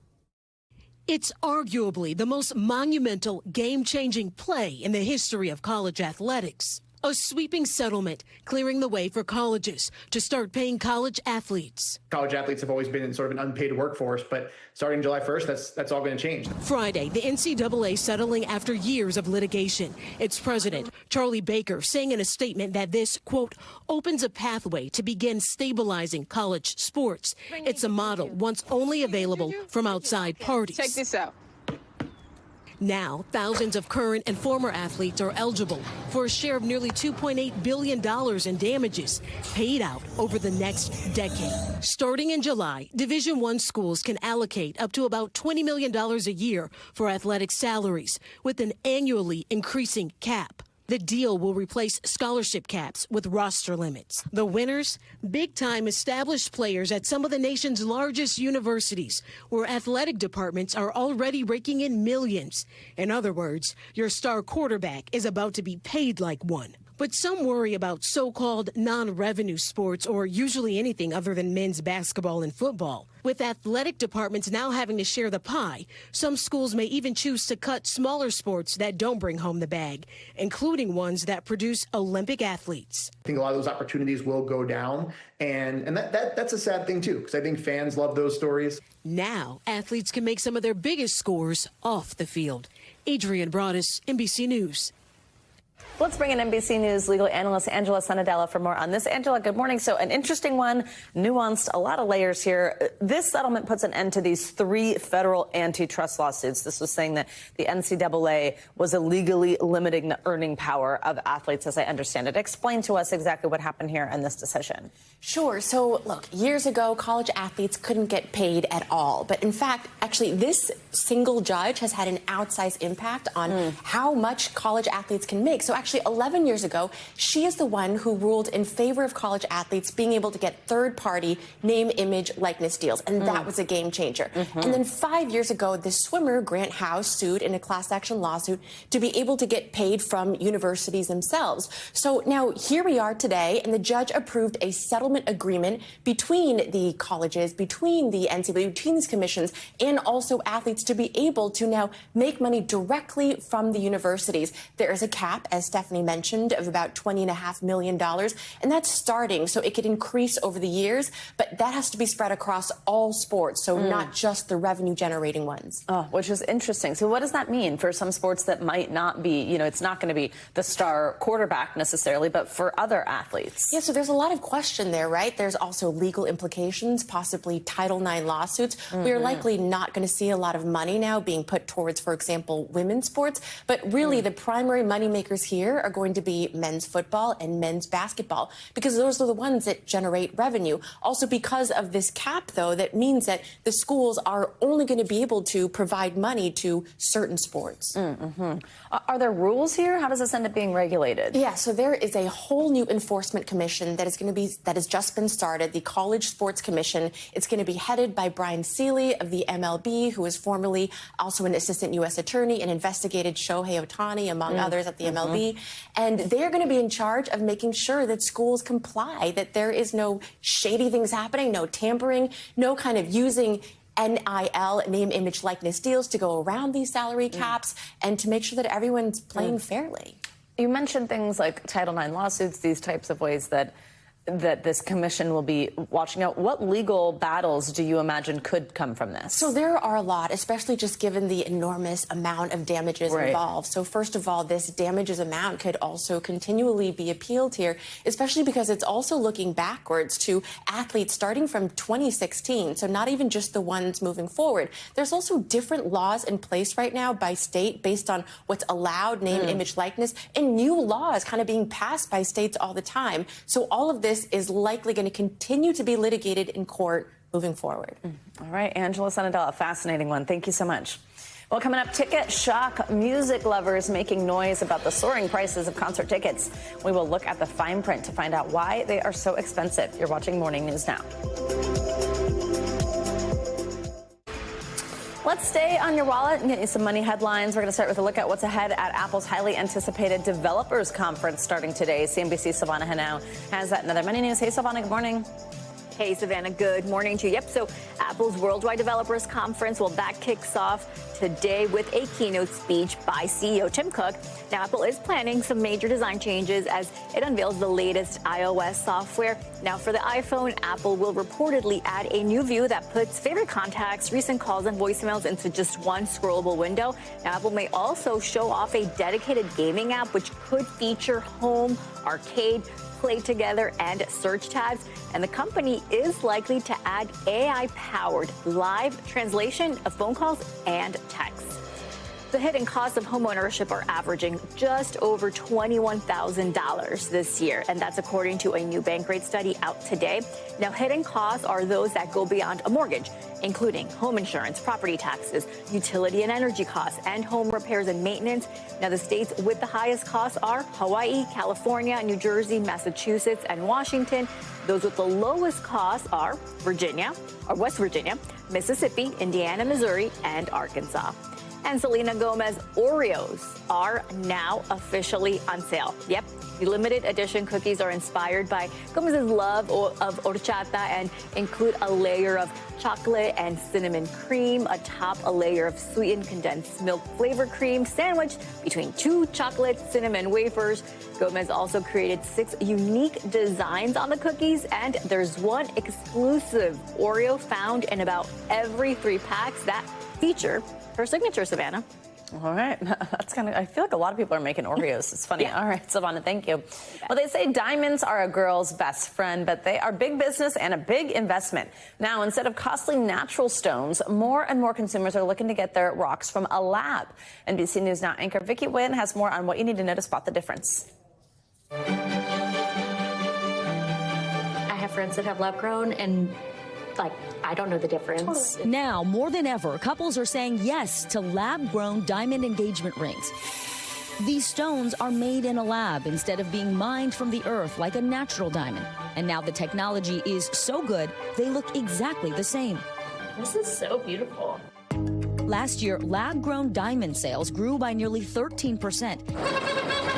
It's arguably the most monumental, game-changing play in the history of college athletics. A sweeping settlement clearing the way for colleges to start paying college athletes. College athletes have always been in sort of an unpaid workforce, but starting July 1st, that's all going to change. Friday, the NCAA settling after years of litigation. Its president, Charlie Baker, saying in a statement that this, quote, opens a pathway to begin stabilizing college sports. It's a model once only available from outside parties. Check this out. Now, thousands of current and former athletes are eligible for a share of nearly $2.8 billion in damages paid out over the next decade. Starting in July, Division I schools can allocate up to about $20 million a year for athletic salaries, with an annually increasing cap. The deal will replace scholarship caps with roster limits. The winners, big-time established players at some of the nation's largest universities, where athletic departments are already raking in millions. In other words, your star quarterback is about to be paid like one. But some worry about so-called non-revenue sports, or usually anything other than men's basketball and football. With athletic departments now having to share the pie, some schools may even choose to cut smaller sports that don't bring home the bag, including ones that produce Olympic athletes. I think a lot of those opportunities will go down, and that's a sad thing, too, because I think fans love those stories. Now, athletes can make some of their biggest scores off the field. Adrian Broadus, NBC News. Let's bring in NBC News legal analyst Angela Sanadella for more on this. Angela, good morning. So an interesting one, nuanced, a lot of layers here. This settlement puts an end to these 3 federal antitrust lawsuits. This was saying that the NCAA was illegally limiting the earning power of athletes, as I understand it. Explain to us exactly what happened here in this decision. Sure. So, look, years ago, college athletes couldn't get paid at all. But in fact, actually, this single judge has had an outsized impact on how much college athletes can make. So actually, 11 years ago, she is the one who ruled in favor of college athletes being able to get third-party name, image, likeness deals. And that was a game changer. And then 5 years ago, the swimmer, Grant House, sued in a class action lawsuit to be able to get paid from universities themselves. So now here we are today, and the judge approved a settlement agreement between the colleges, between the NCAA, between these commissions, and also athletes to be able to now make money directly from the universities. There is a cap, as Stephanie mentioned, of about $20.5 million, and that's starting, so it could increase over the years, but that has to be spread across all sports, so not just the revenue-generating ones. Oh, which is interesting. So what does that mean for some sports that might not be, it's not going to be the star quarterback necessarily, but for other athletes? Yeah, so there's a lot of question there, right? There's also legal implications, possibly Title IX lawsuits. We're likely not going to see a lot of money now being put towards, for example, women's sports, but really the primary moneymakers here are going to be men's football and men's basketball, because those are the ones that generate revenue. Also, because of this cap, though, that means that the schools are only going to be able to provide money to certain sports. Are there rules here? How does this end up being regulated? Yeah, so there is a whole new enforcement commission that has just been started, the College Sports Commission. It's going to be headed by Brian Seeley of the MLB, who is formerly also an assistant U.S. attorney and investigated Shohei Ohtani, among others, at the MLB. and they're going to be in charge of making sure that schools comply, that there is no shady things happening, no tampering, no kind of using NIL, name, image, likeness deals to go around these salary caps and to make sure that everyone's playing fairly. You mentioned things like Title IX lawsuits, these types of ways that this commission will be watching out. What legal battles do you imagine could come from this? So there are a lot, especially just given the enormous amount of damages involved. So first of all, this damages amount could also continually be appealed here, especially because it's also looking backwards to athletes starting from 2016. So not even just the ones moving forward. There's also different laws in place right now by state based on what's allowed, name, image, likeness, and new laws kind of being passed by states all the time. So all of this is likely going to continue to be litigated in court moving forward. All right, Angela Sanadella, a fascinating one. Thank you so much. Well, coming up, ticket shock, music lovers making noise about the soaring prices of concert tickets. We will look at the fine print to find out why they are so expensive. You're watching Morning News Now. Let's stay on your wallet and get you some money headlines. We're going to start with a look at what's ahead at Apple's highly anticipated Developers Conference starting today. CNBC's Savannah Hanau has that another Money News. Hey, Savannah, good morning. Hey, Savannah, good morning to you. Yep, so Apple's Worldwide Developers Conference, well, that kicks off today with a keynote speech by CEO Tim Cook. Now, Apple is planning some major design changes as it unveils the latest iOS software. Now, for the iPhone, Apple will reportedly add a new view that puts favorite contacts, recent calls, and voicemails into just one scrollable window. Now, Apple may also show off a dedicated gaming app, which could feature home, arcade, play together, and search tabs. And the company is likely to add AI-powered live translation of phone calls and texts. The hidden costs of homeownership are averaging just over $21,000 this year, and that's according to a new Bankrate study out today. Now, hidden costs are those that go beyond a mortgage, including home insurance, property taxes, utility and energy costs, and home repairs and maintenance. Now, the states with the highest costs are Hawaii, California, New Jersey, Massachusetts, and Washington. Those with the lowest costs are West Virginia, Mississippi, Indiana, Missouri, and Arkansas. And Selena Gomez Oreos are now officially on sale. Yep, the limited edition cookies are inspired by Gomez's love of horchata and include a layer of chocolate and cinnamon cream atop a layer of sweetened condensed milk flavor cream sandwiched between two chocolate cinnamon wafers. Gomez also created 6 unique designs on the cookies, and there's one exclusive Oreo found in about every 3 packs that feature her signature, Savannah. All right. That's kind of, I feel like a lot of people are making Oreos. It's funny. Yeah. All right, Savannah, thank you. Well, they say diamonds are a girl's best friend, but they are big business and a big investment. Now, instead of costly natural stones, more and more consumers are looking to get their rocks from a lab. NBC News Now anchor Vicki Wynn has more on what you need to know to spot the difference. I have friends that have lab grown, and I don't know the difference. Totally. Now, more than ever, couples are saying yes to lab-grown diamond engagement rings. These stones are made in a lab instead of being mined from the earth like a natural diamond. And now the technology is so good, they look exactly the same. This is so beautiful. Last year, lab-grown diamond sales grew by nearly 13%.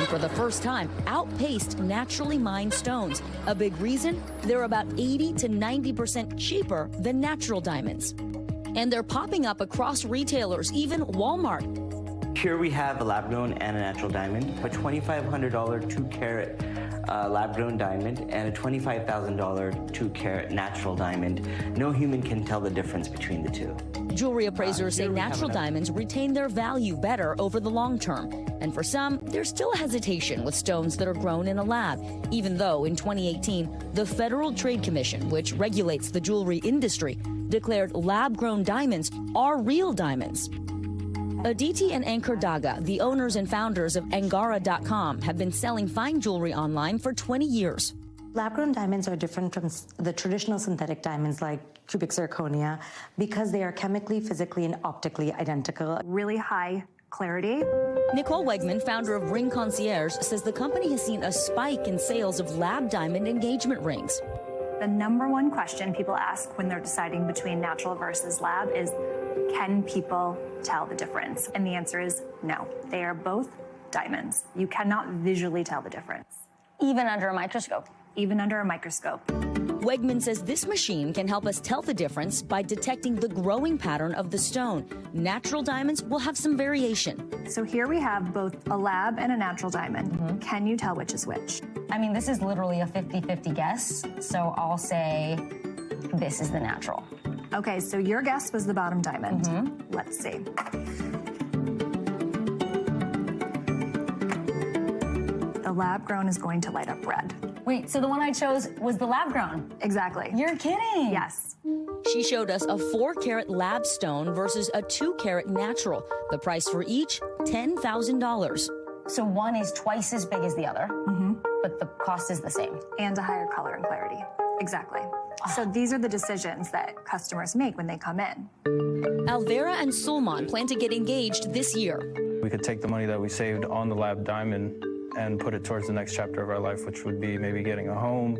And for the first time, outpaced naturally mined stones. A big reason? They're about 80 to 90% cheaper than natural diamonds. And they're popping up across retailers, even Walmart. Here we have a lab-grown and a natural diamond, a $2,500 2-carat lab-grown diamond, and a $25,000 2-carat natural diamond. No human can tell the difference between the two. Jewelry appraisers say natural diamonds retain their value better over the long term. And for some, there's still hesitation with stones that are grown in a lab, even though in 2018, the Federal Trade Commission, which regulates the jewelry industry, declared lab-grown diamonds are real diamonds. Aditi and Ankur Daga, the owners and founders of Angara.com, have been selling fine jewelry online for 20 years. Lab-grown diamonds are different from the traditional synthetic diamonds like cubic zirconia because they are chemically, physically, and optically identical. Really high clarity. Nicole Wegman, founder of Ring Concierge, says the company has seen a spike in sales of lab diamond engagement rings. The number one question people ask when they're deciding between natural versus lab is, can people tell the difference? And the answer is no. They are both diamonds. You cannot visually tell the difference. Even under a microscope? Even under a microscope. Wegman says this machine can help us tell the difference by detecting the growing pattern of the stone. Natural diamonds will have some variation. So here we have both a lab and a natural diamond. Can you tell which is which? I mean, this is literally a 50-50 guess, so I'll say this is the natural. Okay, so your guess was the bottom diamond. Let's see. The lab grown is going to light up red. Wait, so the one I chose was the lab grown? Exactly. You're kidding. Yes. She showed us a 4-carat lab stone versus a 2-carat natural. The price for each, $10,000. So one is twice as big as the other, but the cost is the same. And a higher color and clarity. Exactly. So these are the decisions that customers make when they come in. Alvera and Sulman plan to get engaged this year. We could take the money that we saved on the lab diamond and put it towards the next chapter of our life, which would be maybe getting a home.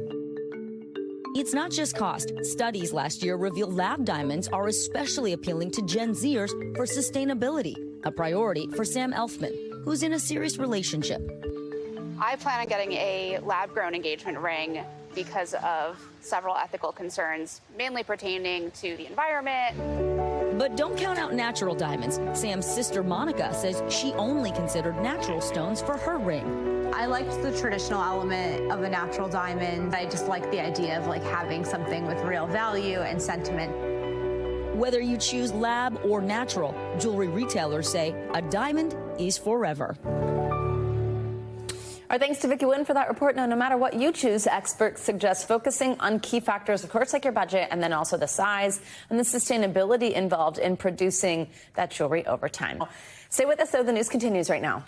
It's not just cost. Studies last year revealed lab diamonds are especially appealing to Gen Zers for sustainability, a priority for Sam Elfman, who's in a serious relationship. I plan on getting a lab-grown engagement ring because of several ethical concerns, mainly pertaining to the environment. But don't count out natural diamonds. Sam's sister Monica says she only considered natural stones for her ring. I liked the traditional element of a natural diamond. I just like the idea of having something with real value and sentiment. Whether you choose lab or natural, jewelry retailers say a diamond is forever. Our thanks to Vicki Wynn for that report. Now, no matter what you choose, experts suggest focusing on key factors, of course, like your budget, and then also the size and the sustainability involved in producing that jewelry over time. Stay with us, though. The news continues right now.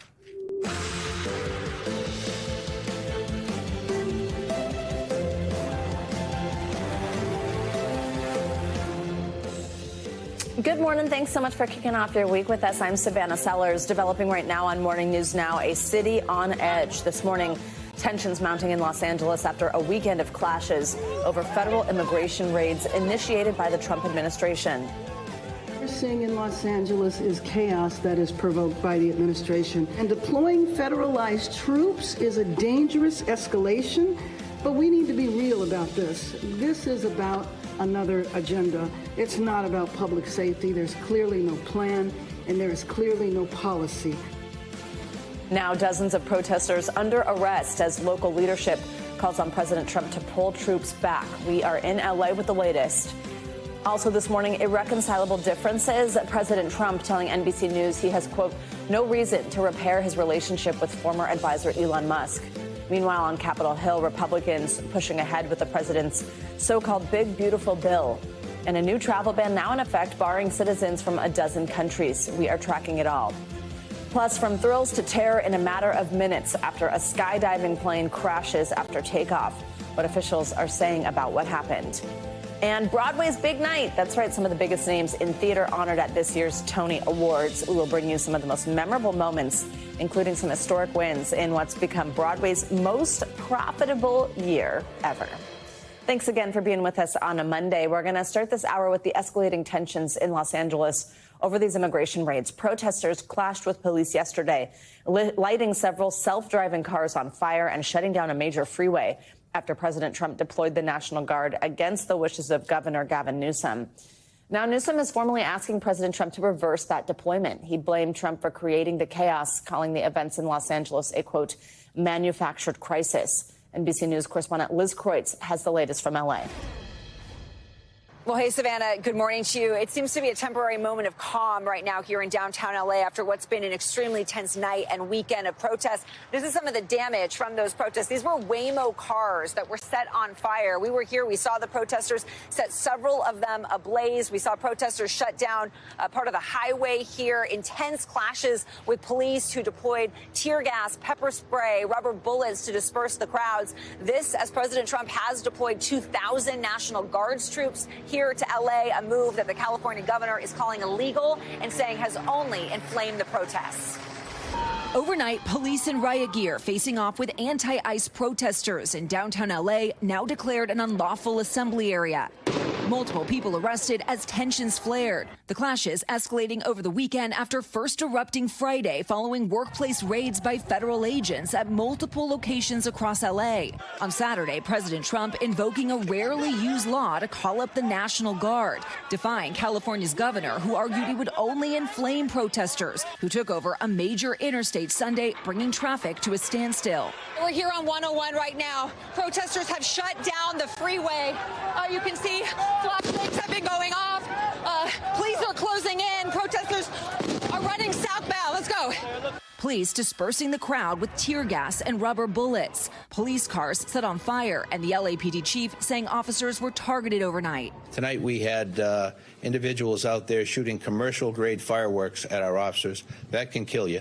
Good morning. Thanks so much for kicking off your week with us. I'm Savannah Sellers. Developing right now on Morning News Now, a city on edge. This morning, tensions mounting in Los Angeles after a weekend of clashes over federal immigration raids initiated by the Trump administration. What we're seeing in Los Angeles is chaos that is provoked by the administration. And deploying federalized troops is a dangerous escalation, but we need to be real about this. This is about another agenda. It's not about public safety. There's clearly no plan, and there is clearly no policy. Now, dozens of protesters under arrest as local leadership calls on President Trump to pull troops back. We are in LA with the latest. Also this morning, irreconcilable differences. President Trump telling NBC News he has, quote, no reason to repair his relationship with former advisor Elon Musk. Meanwhile, on Capitol Hill, Republicans pushing ahead with the president's so-called Big Beautiful Bill and a new travel ban now in effect, barring citizens from a dozen countries. We are tracking it all. Plus, from thrills to terror in a matter of minutes after a skydiving plane crashes after takeoff. What officials are saying about what happened. And Broadway's big night. That's right, some of the biggest names in theater honored at this year's Tony Awards. We will bring you some of the most memorable moments, including some historic wins in what's become Broadway's most profitable year ever. Thanks again for being with us on a Monday. We're going to start this hour with the escalating tensions in Los Angeles over these immigration raids. Protesters clashed with police yesterday, lighting several self-driving cars on fire and shutting down a major freeway after President Trump deployed the National Guard against the wishes of Governor Gavin Newsom. Now, Newsom is formally asking President Trump to reverse that deployment. He blamed Trump for creating the chaos, calling the events in Los Angeles a, quote, manufactured crisis. NBC News correspondent Liz Kreutz has the latest from L.A. Well, hey, Savannah, good morning to you. It seems to be a temporary moment of calm right now here in downtown L.A. after what's been an extremely tense night and weekend of protests. This is some of the damage from those protests. These were Waymo cars that were set on fire. We were here. We saw the protesters set several of them ablaze. We saw protesters shut down part of the highway here. Intense clashes with police who deployed tear gas, pepper spray, rubber bullets to disperse the crowds. This, as President Trump has deployed 2,000 National Guards troops here to L.A., a move that the California governor is calling illegal and saying has only inflamed the protests. Overnight, police in riot gear facing off with anti-ICE protesters in downtown L.A., now declared an unlawful assembly area. Multiple people arrested as tensions flared. The clashes escalating over the weekend after first erupting Friday following workplace raids by federal agents at multiple locations across LA. On Saturday, President Trump invoking a rarely used law to call up the National Guard, defying California's governor, who argued he would only inflame protesters who took over a major interstate Sunday, bringing traffic to a standstill. We're here on 101 right now. Protesters have shut down the freeway. You can see flashlights have been going off. Police are closing in. Protesters are running southbound. Let's go. Police dispersing the crowd with tear gas and rubber bullets. Police cars set on fire, and the LAPD chief saying officers were targeted overnight. Tonight we had individuals out there shooting commercial-grade fireworks at our officers. That can kill you.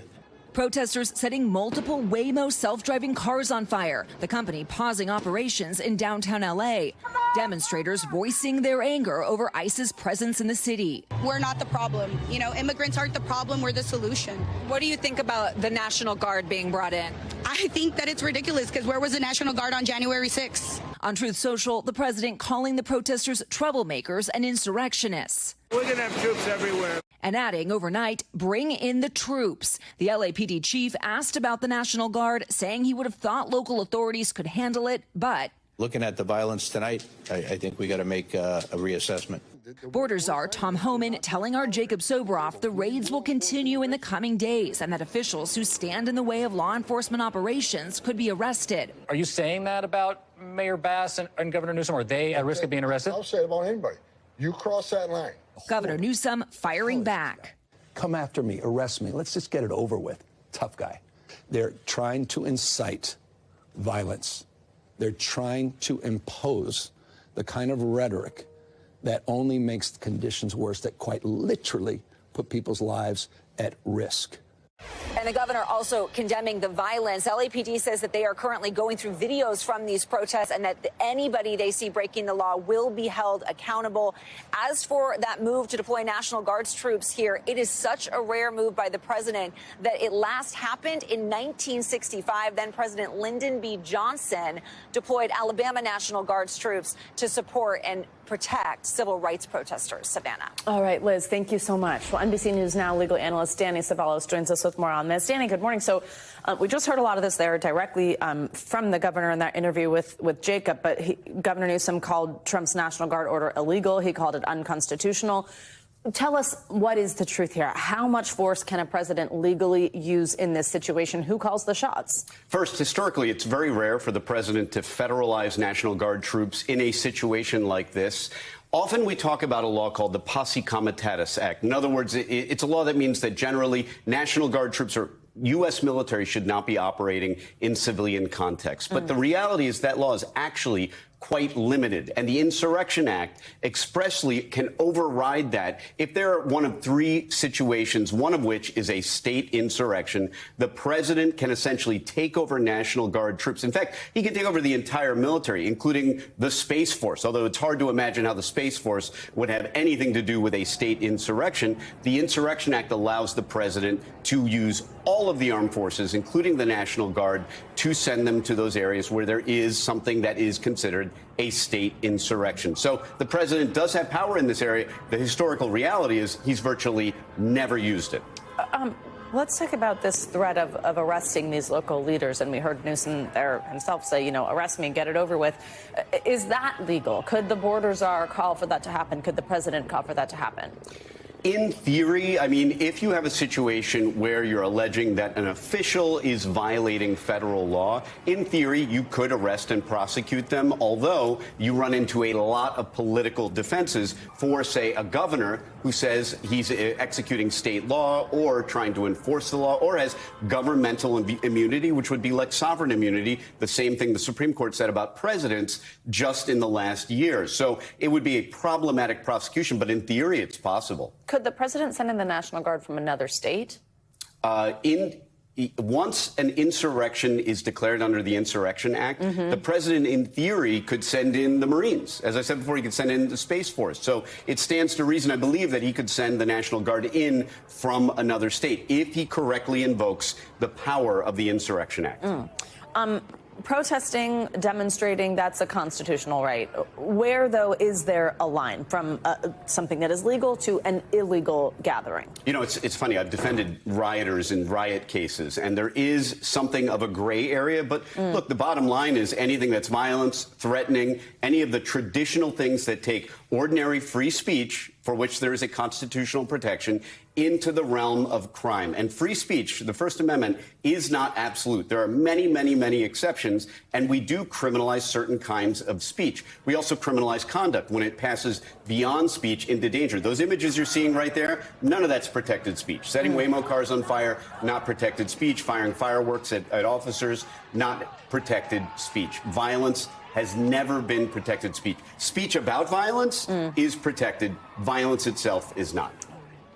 Protesters setting multiple Waymo self-driving cars on fire, the company pausing operations in downtown LA. Demonstrators voicing their anger over ICE's presence in the city. We're not the problem. You know, immigrants aren't the problem. We're the solution. What do you think about the National Guard being brought in? I think that it's ridiculous because where was the National Guard on January 6th? On Truth Social, the president calling the protesters troublemakers and insurrectionists. We're going to have troops everywhere. And adding overnight, bring in the troops. The LAPD chief asked about the National Guard, saying he would have thought local authorities could handle it, but looking at the violence tonight, I think we got to make a reassessment. Border Czar Tom Homan telling our Jacob Soboroff the raids will continue in the coming days and that officials who stand in the way of law enforcement operations could be arrested. Are you saying that about Mayor Bass and Governor Newsom? Are they at risk of being arrested? I'll say it about anybody. You cross that line. Governor Newsom firing back. Come after me, arrest me. Let's just get it over with. Tough guy. They're trying to incite violence. They're trying to impose the kind of rhetoric that only makes the conditions worse, that quite literally put people's lives at risk. And the governor also condemning the violence. LAPD says that they are currently going through videos from these protests and that anybody they see breaking the law will be held accountable. As for that move to deploy National Guard's troops here, it is such a rare move by the president that it last happened in 1965. Then President Lyndon B. Johnson deployed Alabama National Guard's troops to support and protect civil rights protesters. Savannah. All right, Liz, thank you so much. Well, NBC News Now legal analyst Danny Ceballos joins us with more on this. Danny, good morning. So we just heard a lot of this there directly from the governor in that interview with Jacob, but Governor Newsom called Trump's National Guard order illegal. He called it unconstitutional. Tell us, what is the truth here? How much force can a president legally use in this situation? Who calls the shots? First, historically, it's very rare for the president to federalize National Guard troops in a situation like this. Often we talk about a law called the Posse Comitatus Act. In other words, it's a law that means that generally National Guard troops or U.S. military should not be operating in civilian context. But the reality is that law is actually quite limited. And the Insurrection Act expressly can override that if there are one of three situations, one of which is a state insurrection. The president can essentially take over National Guard troops. In fact, he can take over the entire military, including the Space Force, although it's hard to imagine how the Space Force would have anything to do with a state insurrection. The Insurrection Act allows the president to use all of the armed forces, including the National Guard, to send them to those areas where there is something that is considered a state insurrection. So the president does have power in this area. The historical reality is he's virtually never used it. Let's talk about this threat of arresting these local leaders. And we heard Newsom there himself say, arrest me, get it over with. Is that legal? Could the border czar call for that to happen? Could the president call for that to happen? In theory, I mean, if you have a situation where you're alleging that an official is violating federal law, in theory, you could arrest and prosecute them, although you run into a lot of political defenses for, say, a governor who says he's executing state law or trying to enforce the law or has governmental immunity, which would be like sovereign immunity, the same thing the Supreme Court said about presidents just in the last year. So it would be a problematic prosecution, but in theory, it's possible. Could the president send in the National Guard from another state? Once an insurrection is declared under the Insurrection Act, the president, in theory, could send in the Marines. As I said before, he could send in the Space Force. So it stands to reason, I believe, that he could send the National Guard in from another state if he correctly invokes the power of the Insurrection Act. Protesting, demonstrating, that's a constitutional right. Where, though, is there a line from something that is legal to an illegal gathering? You know, it's funny. I've defended rioters in riot cases, and there is something of a gray area. But look, the bottom line is anything that's violence, threatening, any of the traditional things that take ordinary free speech, for which there is a constitutional protection, into the realm of crime. And free speech, the First Amendment, is not absolute. There are many, many, many exceptions, and we do criminalize certain kinds of speech. We also criminalize conduct when it passes beyond speech into danger. Those images you're seeing right there, none of that's protected speech. Setting Waymo cars on fire, not protected speech. Firing fireworks at officers, not protected speech. Violence has never been protected speech. Speech about violence is protected. Violence itself is not.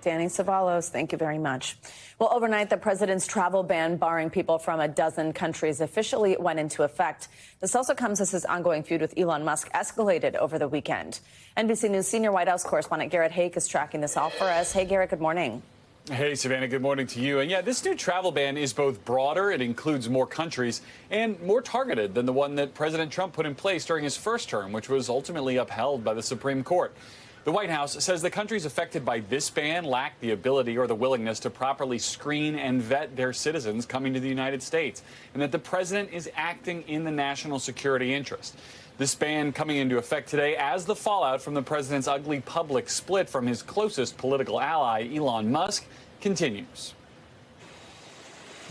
Danny Savalos, thank you very much. Well, overnight, the president's travel ban barring people from a dozen countries officially went into effect. This also comes as his ongoing feud with Elon Musk escalated over the weekend. NBC News senior White House correspondent Garrett Haake is tracking this all for us. Hey, Garrett, good morning. Hey, Savannah, good morning to you. And yeah, this new travel ban is both broader, it includes more countries, and more targeted than the one that President Trump put in place during his first term, which was ultimately upheld by the Supreme Court. The White House says the countries affected by this ban lack the ability or the willingness to properly screen and vet their citizens coming to the United States, and that the president is acting in the national security interest. This ban coming into effect today as the fallout from the president's ugly public split from his closest political ally, Elon Musk, continues.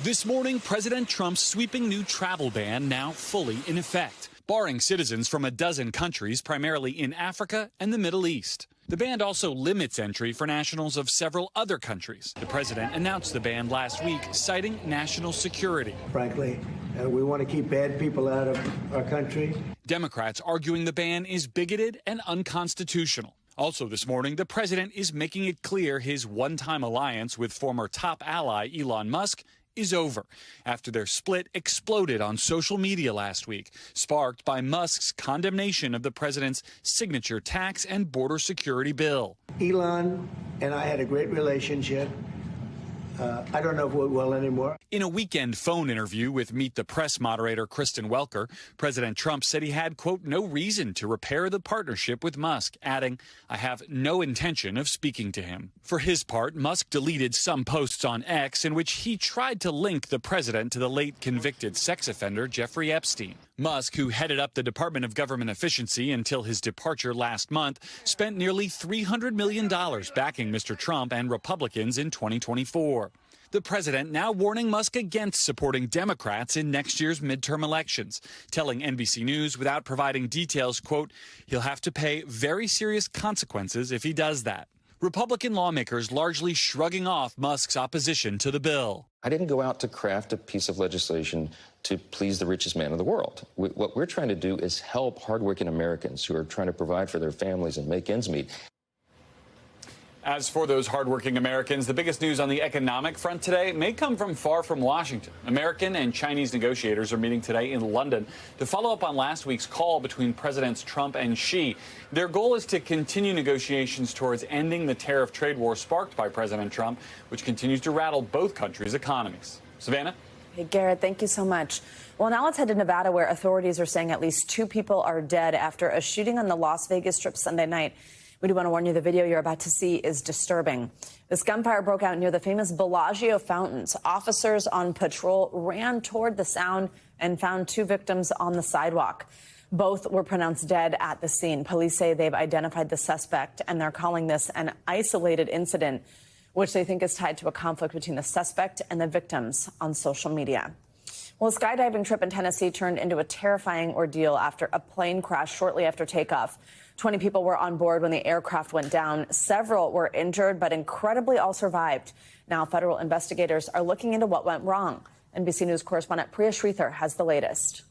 This morning, President Trump's sweeping new travel ban now fully in effect, barring citizens from a dozen countries, primarily in Africa and the Middle East. The ban also limits entry for nationals of several other countries. The president announced the ban last week, citing national security. Frankly, we want to keep bad people out of our country. Democrats arguing the ban is bigoted and unconstitutional. Also this morning, the president is making it clear his one-time alliance with former top ally Elon Musk is over after their split exploded on social media last week, sparked by Musk's condemnation of the president's signature tax and border security bill. Elon and I had a great relationship. I don't know if we're well anymore. In a weekend phone interview with Meet the Press moderator Kristen Welker, President Trump said he had, quote, no reason to repair the partnership with Musk, adding, I have no intention of speaking to him. For his part, Musk deleted some posts on X in which he tried to link the president to the late convicted sex offender Jeffrey Epstein. Musk, who headed up the Department of Government Efficiency until his departure last month, spent nearly $300 million backing Mr. Trump and Republicans in 2024. The president now warning Musk against supporting Democrats in next year's midterm elections, telling NBC News without providing details, quote, he'll have to pay very serious consequences if he does that. Republican lawmakers largely shrugging off Musk's opposition to the bill. I didn't go out to craft a piece of legislation to please the richest man in the world. What we're trying to do is help hardworking Americans who are trying to provide for their families and make ends meet. As for those hardworking Americans, the biggest news on the economic front today may come from far from Washington. American and Chinese negotiators are meeting today in London to follow up on last week's call between Presidents Trump and Xi. Their goal is to continue negotiations towards ending the tariff trade war sparked by President Trump, which continues to rattle both countries' economies. Savannah? Hey, Garrett, thank you so much. Well, now let's head to Nevada, where authorities are saying at least 2 people are dead after a shooting on the Las Vegas Strip Sunday night. We do want to warn you, the video you're about to see is disturbing. This gunfire broke out near the famous Bellagio fountains. Officers on patrol ran toward the sound and found 2 victims on the sidewalk. Both were pronounced dead at the scene. Police say they've identified the suspect, and they're calling this an isolated incident, which they think is tied to a conflict between the suspect and the victims on social media. Well, a skydiving trip in Tennessee turned into a terrifying ordeal after a plane crashed shortly after takeoff. 20 people were on board when the aircraft went down. Several were injured, but incredibly all survived. Now, federal investigators are looking into what went wrong. NBC News correspondent Priya Shrithar has the latest.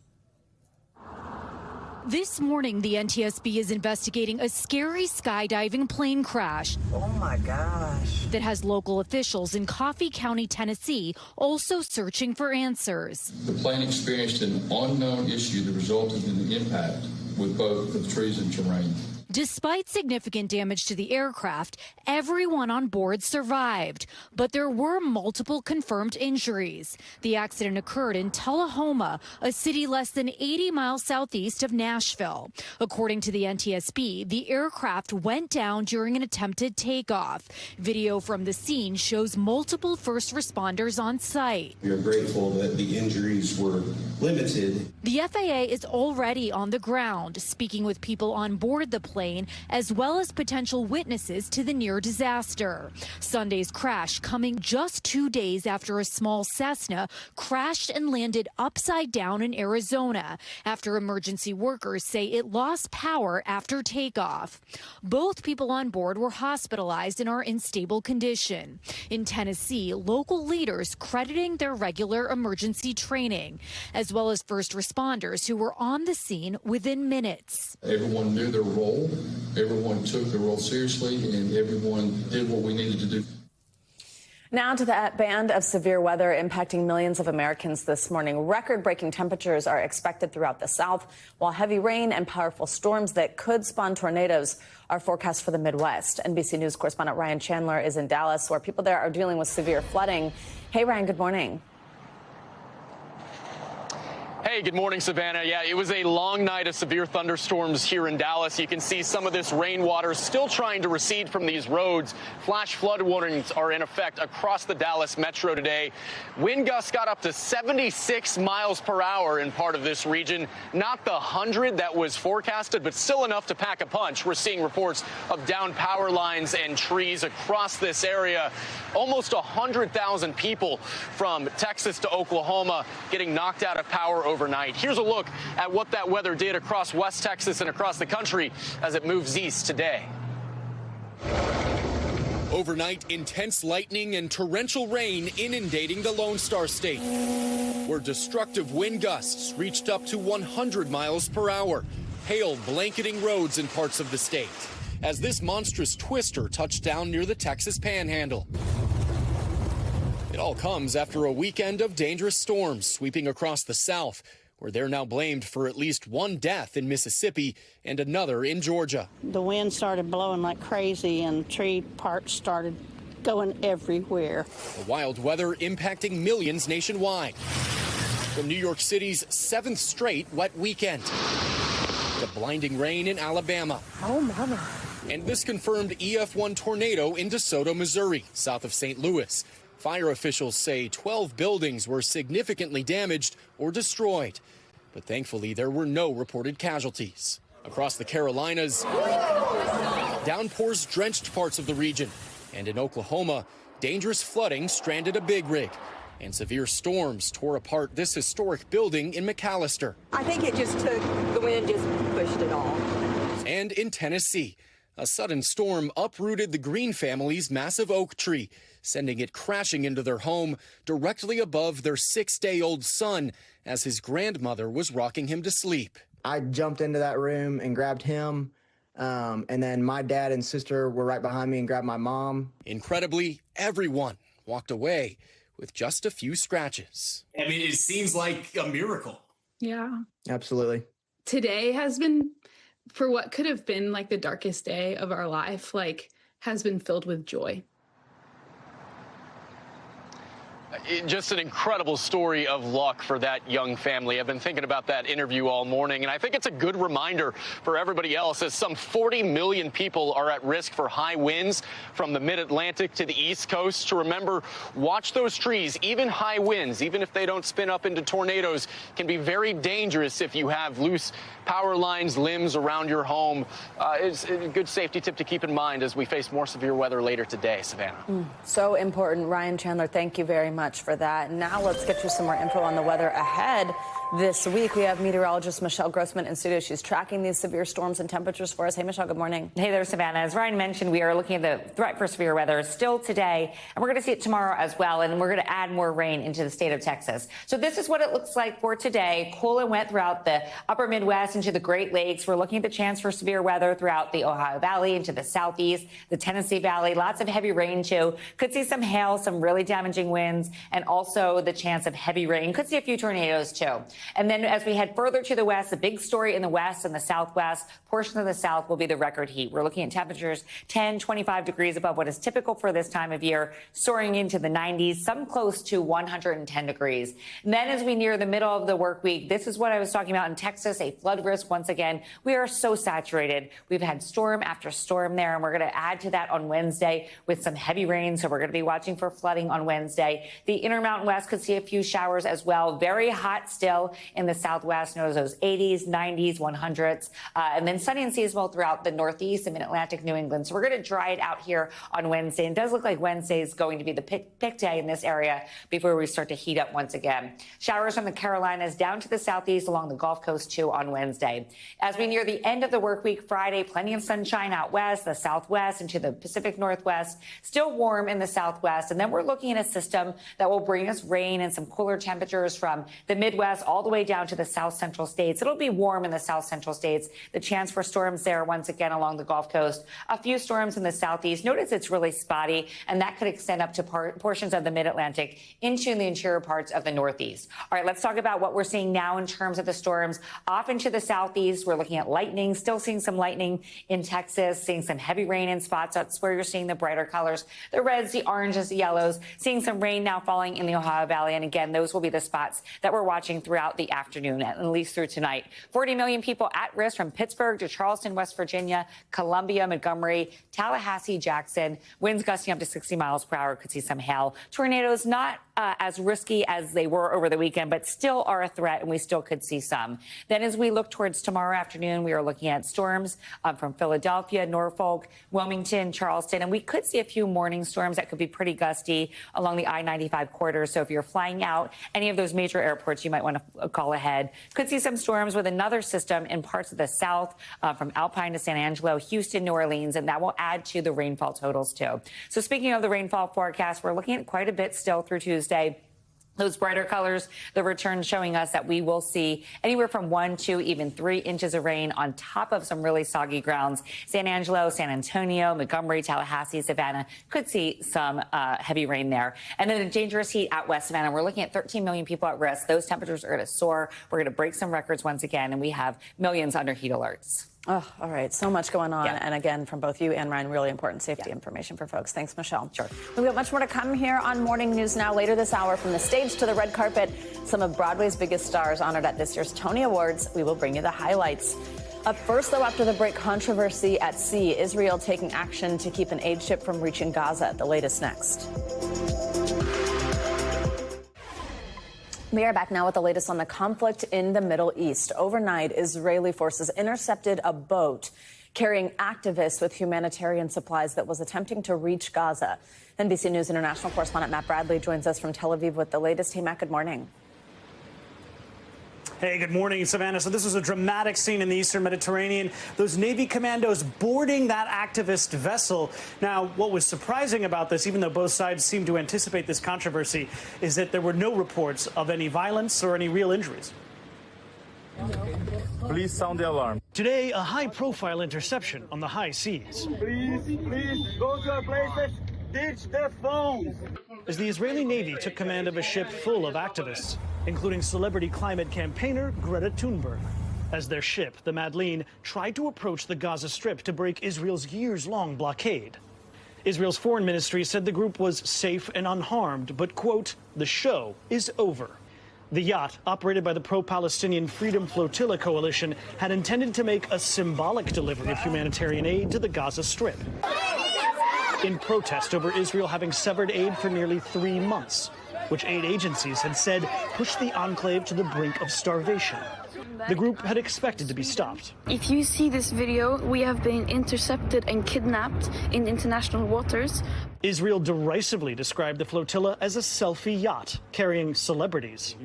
This morning, the NTSB is investigating a scary skydiving plane crash. Oh, my gosh. That has local officials in Coffee County, Tennessee, also searching for answers. The plane experienced an unknown issue that resulted in the impact with both the trees and terrain. Despite significant damage to the aircraft, everyone on board survived, but there were multiple confirmed injuries. The accident occurred in Tullahoma, a city less than 80 miles southeast of Nashville. According to the NTSB, the aircraft went down during an attempted takeoff. Video from the scene shows multiple first responders on site. We are grateful that the injuries were limited. The FAA is already on the ground, speaking with people on board the plane, as well as potential witnesses to the near disaster. Sunday's crash coming just 2 days after a small Cessna crashed and landed upside down in Arizona, after emergency workers say it lost power after takeoff. Both people on board were hospitalized and are in stable condition. In Tennessee, local leaders crediting their regular emergency training, as well as first responders who were on the scene within minutes. Everyone knew their role, everyone took their role seriously, and everyone did what we needed to do. Now to that band of severe weather impacting millions of Americans this morning. Record-breaking temperatures are expected throughout the South, while heavy rain and powerful storms that could spawn tornadoes are forecast for the Midwest. NBC News correspondent Ryan Chandler is in Dallas, where people there are dealing with severe flooding. Hey, Ryan, good morning. Hey, good morning, Savannah. Yeah, it was a long night of severe thunderstorms here in Dallas. You can see some of this rainwater still trying to recede from these roads. Flash flood warnings are in effect across the Dallas metro today. Wind gusts got up to 76 miles per hour in part of this region. Not the 100 that was forecasted, but still enough to pack a punch. We're seeing reports of downed power lines and trees across this area. Almost 100,000 people from Texas to Oklahoma getting knocked out of power overnight. Here's a look at what that weather did across West Texas and across the country as it moves east today. Overnight, intense lightning and torrential rain inundating the Lone Star State, where destructive wind gusts reached up to 100 miles per hour. Hail blanketing roads in parts of the state as this monstrous twister touched down near the Texas Panhandle. It all comes after a weekend of dangerous storms sweeping across the South, where they're now blamed for at least one death in Mississippi and another in Georgia. The wind started blowing like crazy and tree parts started going everywhere. The wild weather impacting millions nationwide. From New York City's 7th straight wet weekend to blinding rain in Alabama. Oh, mama. And this confirmed EF1 tornado in DeSoto, Missouri, south of St. Louis. Fire officials say 12 buildings were significantly damaged or destroyed, but thankfully there were no reported casualties. Across the Carolinas, downpours drenched parts of the region, and in Oklahoma, dangerous flooding stranded a big rig, and severe storms tore apart this historic building in McAllister. I think it just took, the wind just pushed it all. And in Tennessee, a sudden storm uprooted the Green family's massive oak tree, sending it crashing into their home directly above their 6-day-old son as his grandmother was rocking him to sleep. I jumped into that room and grabbed him, and then my dad and sister were right behind me and grabbed my mom. Incredibly, everyone walked away with just a few scratches. I mean, it seems like a miracle. Yeah. Absolutely. Today has been, for what could have been like the darkest day of our life, like has been filled with joy. Just an incredible story of luck for that young family. I've been thinking about that interview all morning, and I think it's a good reminder for everybody else as some 40 million people are at risk for high winds from the mid-Atlantic to the East Coast. To remember, watch those trees. Even high winds, even if they don't spin up into tornadoes, can be very dangerous if you have loose power lines, limbs around your home. It's a good safety tip to keep in mind as we face more severe weather later today, Savannah. So important. Ryan Chandler, thank you very much for that. Now let's get you some more info on the weather ahead this week. We have meteorologist Michelle Grossman in studio. She's tracking these severe storms and temperatures for us. Hey, Michelle, good morning. Hey there, Savannah. As Ryan mentioned, we are looking at the threat for severe weather still today, and we're going to see it tomorrow as well, and we're going to add more rain into the state of Texas. So this is what it looks like for today. Cool and wet throughout the upper Midwest into the Great Lakes. We're looking at the chance for severe weather throughout the Ohio Valley into the southeast, the Tennessee Valley. Lots of heavy rain, too. Could see some hail, some really damaging winds, and also the chance of heavy rain. Could see a few tornadoes, too. And then as we head further to the west, the big story in the west and the southwest, portion of the south will be the record heat. We're looking at temperatures 10, 25 degrees above what is typical for this time of year, soaring into the 90s, some close to 110 degrees. And then as we near the middle of the work week, this is what I was talking about in Texas, a flood risk once again. We are so saturated. We've had storm after storm there, and we're going to add to that on Wednesday with some heavy rain. So we're going to be watching for flooding on Wednesday. The Intermountain West could see a few showers as well. Very hot still in the southwest. Notice those 80s, 90s, 100s, and then sunny and seasonal throughout the Northeast and Mid-Atlantic New England. So we're going to dry it out here on Wednesday. And it does look like Wednesday is going to be the pick day in this area before we start to heat up once again. Showers from the Carolinas down to the southeast along the Gulf Coast too on Wednesday. As we near the end of the work week Friday, plenty of sunshine out west, the southwest, into the Pacific Northwest. Still warm in the southwest. And then we're looking at a system that will bring us rain and some cooler temperatures from the Midwest all the way down to the south central states. It'll be warm in the south central states. The chance for storms there once again along the Gulf Coast. A few storms in the southeast. Notice it's really spotty, and that could extend up to portions of the mid-Atlantic into the interior parts of the Northeast. All right, let's talk about what we're seeing now in terms of the storms. Off into the southeast, we're looking at lightning, still seeing some lightning in Texas, seeing some heavy rain in spots. That's where you're seeing the brighter colors, the reds, the oranges, the yellows, seeing some rain now falling in the Ohio Valley. And again, those will be the spots that we're watching throughout the afternoon, at least through tonight. 40 million people at risk from Pittsburgh to Charleston, West Virginia, Columbia, Montgomery, Tallahassee, Jackson. Winds gusting up to 60 miles per hour. Could see some hail. Tornadoes not as risky as they were over the weekend, but still are a threat, and we still could see some. Then as we look towards tomorrow afternoon, we are looking at storms from Philadelphia, Norfolk, Wilmington, Charleston, and we could see a few morning storms that could be pretty gusty along the I-95 corridor. So if you're flying out any of those major airports, you might want to call ahead. Could see some storms with another system in parts of the south from Alpine to San Angelo, Houston, New Orleans, and that will add to the rainfall totals too. So speaking of the rainfall forecast, we're looking at quite a bit still through Tuesday. Those brighter colors, the return showing us that we will see anywhere from 1 to even 3 inches of rain on top of some really soggy grounds. San Angelo, San Antonio, Montgomery, Tallahassee, Savannah could see some heavy rain there. And then the dangerous heat out west Savannah. We're looking at 13 million people at risk. Those temperatures are going to soar. We're going to break some records once again, and we have millions under heat alerts. Oh, all right. So much going on. Yeah. And again, from both you and Ryan, really important safety information for folks. Thanks, Michelle. Sure. We've got much more to come here on Morning News Now. Later this hour, from the stage to the red carpet, some of Broadway's biggest stars honored at this year's Tony Awards. We will bring you the highlights. Up first, though, after the break, controversy at sea. Israel taking action to keep an aid ship from reaching Gaza. The latest next. We are back now with the latest on the conflict in the Middle East. Overnight, Israeli forces intercepted a boat carrying activists with humanitarian supplies that was attempting to reach Gaza. NBC News international correspondent Matt Bradley joins us from Tel Aviv with the latest. Hey, Matt, good morning. Hey, good morning, Savannah. So this was a dramatic scene in the Eastern Mediterranean. Those Navy commandos boarding that activist vessel. Now, what was surprising about this, even though both sides seemed to anticipate this controversy, is that there were no reports of any violence or any real injuries. Please sound the alarm. Today, a high-profile interception on the high seas. Please, go to your places. Ditch the phones. As the Israeli Navy took command of a ship full of activists, including celebrity climate campaigner Greta Thunberg. As their ship, the Madeleine, tried to approach the Gaza Strip to break Israel's years-long blockade. Israel's foreign ministry said the group was safe and unharmed, but, quote, the show is over. The yacht, operated by the pro-Palestinian Freedom Flotilla Coalition, had intended to make a symbolic delivery of humanitarian aid to the Gaza Strip, in protest over Israel having severed aid for nearly 3 months, which aid agencies had said pushed the enclave to the brink of starvation. The group had expected to be stopped. If you see this video, we have been intercepted and kidnapped in international waters. Israel derisively described the flotilla as a selfie yacht carrying celebrities.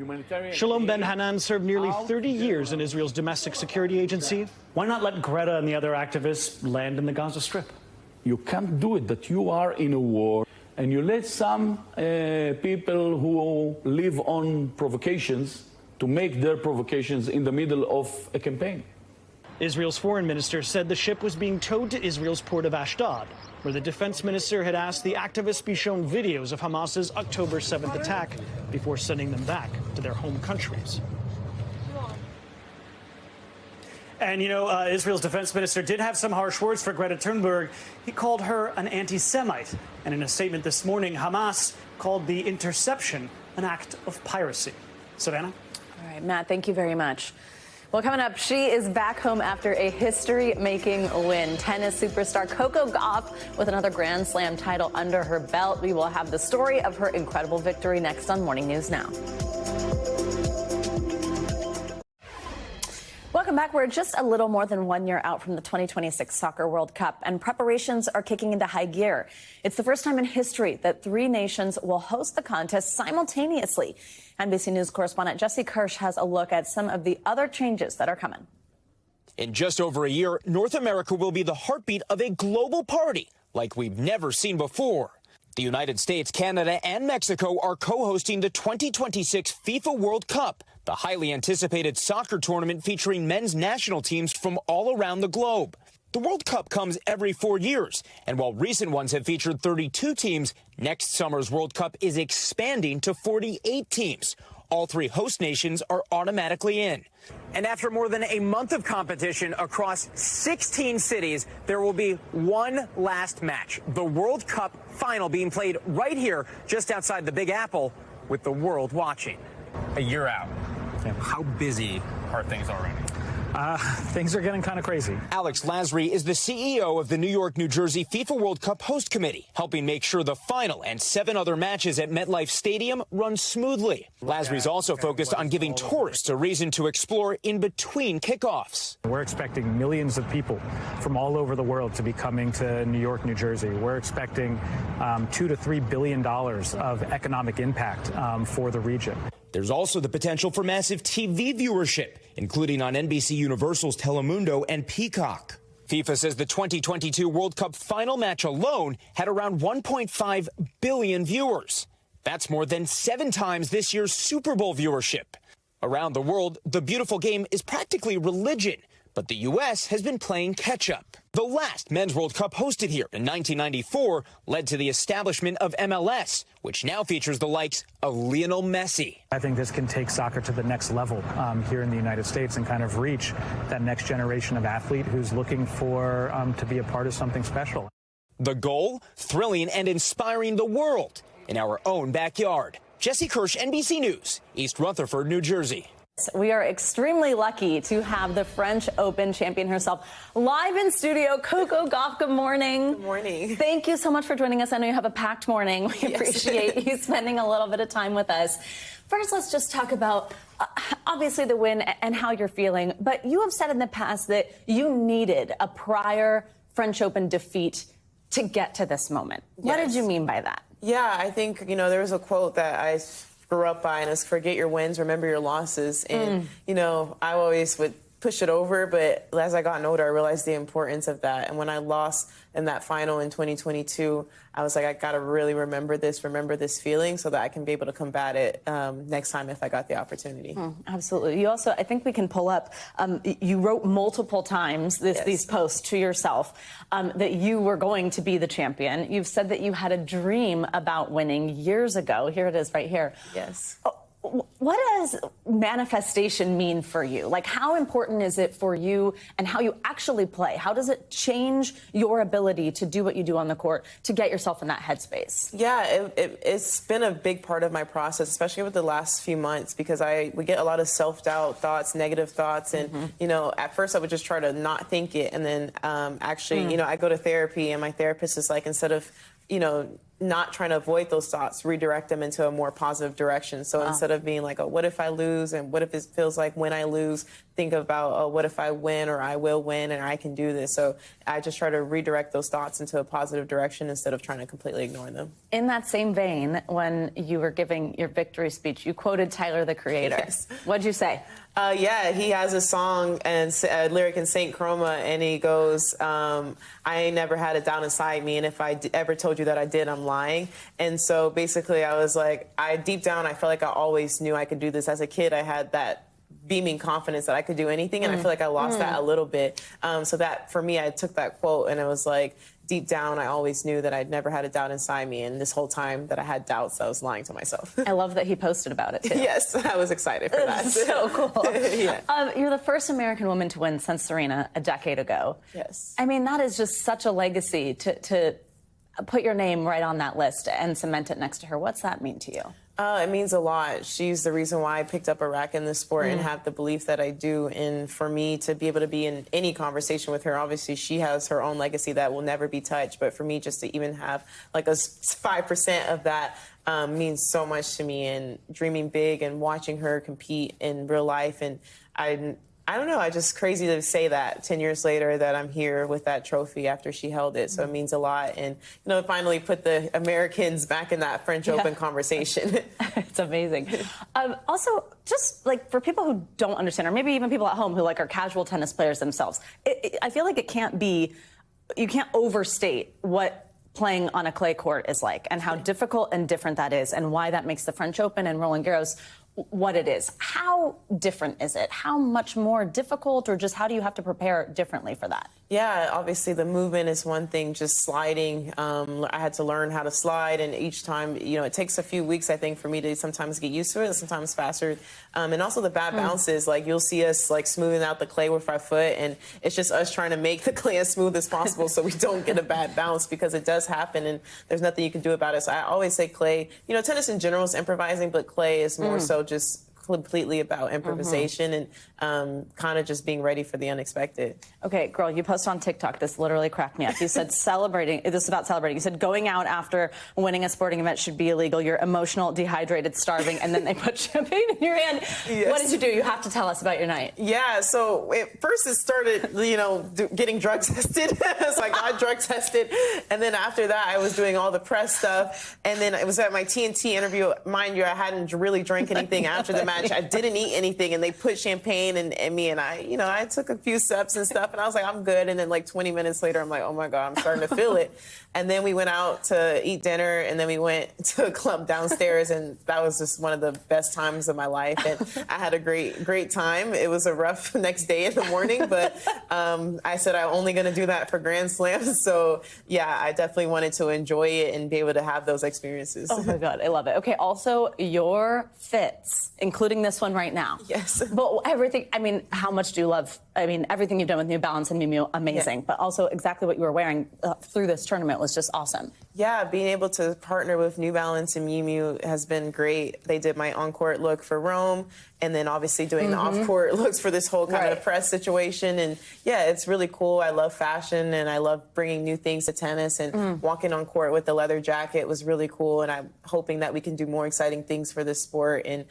Shalom Ben-Hanan served nearly 30 years in Israel's domestic security agency. Why not let Greta and the other activists land in the Gaza Strip? You can't do it, that you are in a war. And you let some people who live on provocations to make their provocations in the middle of a campaign. Israel's foreign minister said the ship was being towed to Israel's port of Ashdod, where the defense minister had asked the activists be shown videos of Hamas's October 7th attack before sending them back to their home countries. And, you know, Israel's defense minister did have some harsh words for Greta Thunberg. He called her an anti-Semite. And in a statement this morning, Hamas called the interception an act of piracy. Savannah? All right, Matt, thank you very much. Well, coming up, she is back home after a history-making win. Tennis superstar Coco Gauff with another Grand Slam title under her belt. We will have the story of her incredible victory next on Morning News Now. Welcome back. We're just a little more than 1 year out from the 2026 Soccer World Cup, and preparations are kicking into high gear. It's the first time in history that 3 nations will host the contest simultaneously. NBC News correspondent Jesse Kirsch has a look at some of the other changes that are coming. In just over a year, North America will be the heartbeat of a global party like we've never seen before. The United States, Canada, and Mexico are co-hosting the 2026 FIFA World Cup, the highly anticipated soccer tournament featuring men's national teams from all around the globe. The World Cup comes every 4 years, and while recent ones have featured 32 teams, next summer's World Cup is expanding to 48 teams. All 3 host nations are automatically in. And after more than a month of competition across 16 cities, there will be one last match, the World Cup final being played right here just outside the Big Apple with the world watching. A year out. How busy are things already? Things are getting kind of crazy. Alex Lasry is the CEO of the New York, New Jersey FIFA World Cup host committee, helping make sure the final and 7 other matches at MetLife Stadium run smoothly. Lasry's also focused on giving tourists a reason to explore in between kickoffs. We're expecting millions of people from all over the world to be coming to New York, New Jersey. We're expecting $2 to $3 billion of economic impact for the region. There's also the potential for massive TV viewership, including on NBC Universal's Telemundo and Peacock. FIFA says the 2022 World Cup final match alone had around 1.5 billion viewers. That's more than 7 times this year's Super Bowl viewership. Around the world, the beautiful game is practically religion, but the U.S. has been playing catch-up. The last Men's World Cup hosted here in 1994 led to the establishment of MLS, which now features the likes of Lionel Messi. I think this can take soccer to the next level here in the United States and kind of reach that next generation of athlete who's looking for to be a part of something special. The goal? Thrilling and inspiring the world in our own backyard. Jesse Kirsch, NBC News, East Rutherford, New Jersey. We are extremely lucky to have the French Open champion herself live in studio. Coco Gauff, good morning. Good morning. Thank you so much for joining us. I know you have a packed morning. We appreciate you spending a little bit of time with us. First, let's just talk about, obviously, the win and how you're feeling. But you have said in the past that you needed a prior French Open defeat to get to this moment. Yes. What did you mean by that? Yeah, I think, you know, there was a quote that I grew up by, and it's forget your wins, remember your losses. And, you know, I always would push it over, but as I got older, I realized the importance of that. And when I lost in that final in 2022, I was like, I got to really remember this feeling so that I can be able to combat it next time if I got the opportunity. Absolutely. You also, I think we can pull up, you wrote multiple times these posts to yourself that you were going to be the champion. You've said that you had a dream about winning years ago. Here it is right here. Yes. What does manifestation mean for you? Like, how important is it for you and how you actually play? How does it change your ability to do what you do on the court to get yourself in that headspace? Yeah, it's been a big part of my process, especially with the last few months, because we get a lot of self-doubt thoughts, negative thoughts. And, you know, at first I would just try to not think it. And then actually, you know, I go to therapy and my therapist is like, instead of, you know, not trying to avoid those thoughts, redirect them into a more positive direction. So instead of being like, oh, what if I lose? And what if it feels like when I lose? Think about, oh, what if I win, or I will win and I can do this? So I just try to redirect those thoughts into a positive direction instead of trying to completely ignore them. In that same vein, when you were giving your victory speech, you quoted Tyler, the Creator. Yes. What'd you say? Yeah, he has a song and a lyric in Saint Chroma, and he goes, I ain't never had it down inside me, and if I ever told you that I did, I'm lying. And so basically I was like, deep down, I felt like I always knew I could do this. As a kid, I had that beaming confidence that I could do anything, and I feel like I lost that a little bit. So that, for me, I took that quote, and it was like, deep down, I always knew that I'd never had a doubt inside me. And this whole time that I had doubts, I was lying to myself. I love that he posted about it, too. Yes, I was excited for that. So cool. Yeah. You're the first American woman to win since Serena a decade ago. Yes. I mean, that is just such a legacy to put your name right on that list and cement it next to her. What's that mean to you? It means a lot. She's the reason why I picked up a racket in this sport and have the belief that I do. And for me to be able to be in any conversation with her, obviously she has her own legacy that will never be touched. But for me, just to even have like a 5% of that means so much to me. And dreaming big and watching her compete in real life. And I don't know. It's just crazy to say that 10 years later that I'm here with that trophy after she held it. So it means a lot. And, finally put the Americans back in that French Open conversation. It's amazing. Also, just like for people who don't understand, or maybe even people at home who are casual tennis players themselves, I feel like you can't overstate what playing on a clay court is like and how difficult and different that is and why that makes the French Open and Roland Garros what it is. How different is it? How much more difficult, or just how do you have to prepare differently for that? Yeah, obviously the movement is one thing, just sliding. I had to learn how to slide, and each time, it takes a few weeks, I think, for me to sometimes get used to it, and sometimes faster. And also the bad bounces, you'll see us smoothing out the clay with our foot, and it's just us trying to make the clay as smooth as possible so we don't get a bad bounce, because it does happen, and there's nothing you can do about it. So I always say clay, tennis in general is improvising, but clay is more so just completely about improvisation and kind of just being ready for the unexpected. Okay, girl, you posted on TikTok. This literally cracked me up. You said this is about celebrating. You said going out after winning a sporting event should be illegal. You're emotional, dehydrated, starving, and then they put champagne in your hand. Yes. What did you do? You have to tell us about your night. Yeah, so first it started, getting drug tested. So I got drug tested, and then after that I was doing all the press stuff, and then it was at my TNT interview. Mind you, I hadn't really drank anything after the match. I didn't eat anything, and they put champagne in me, and I took a few sips and stuff, and I was like, I'm good. And then 20 minutes later, I'm like, oh my God, I'm starting to feel it. And then we went out to eat dinner, and then we went to a club downstairs, and that was just one of the best times of my life. And I had a great time. It was a rough next day in the morning, but I said I'm only going to do that for Grand Slams. So yeah, I definitely wanted to enjoy it and be able to have those experiences. Oh my God, I love it. Okay, also your fits, including this one right now. Yes. But everything, how much do you love, everything you've done with New Balance and Miu Miu, amazing. Yeah. But also exactly what you were wearing through this tournament was just awesome. Yeah, being able to partner with New Balance and Miu Miu has been great. They did my on-court look for Rome, and then obviously doing the off-court looks for this whole kind of press situation. And yeah, it's really cool. I love fashion, and I love bringing new things to tennis, and walking on court with the leather jacket was really cool. And I'm hoping that we can do more exciting things for this sport, and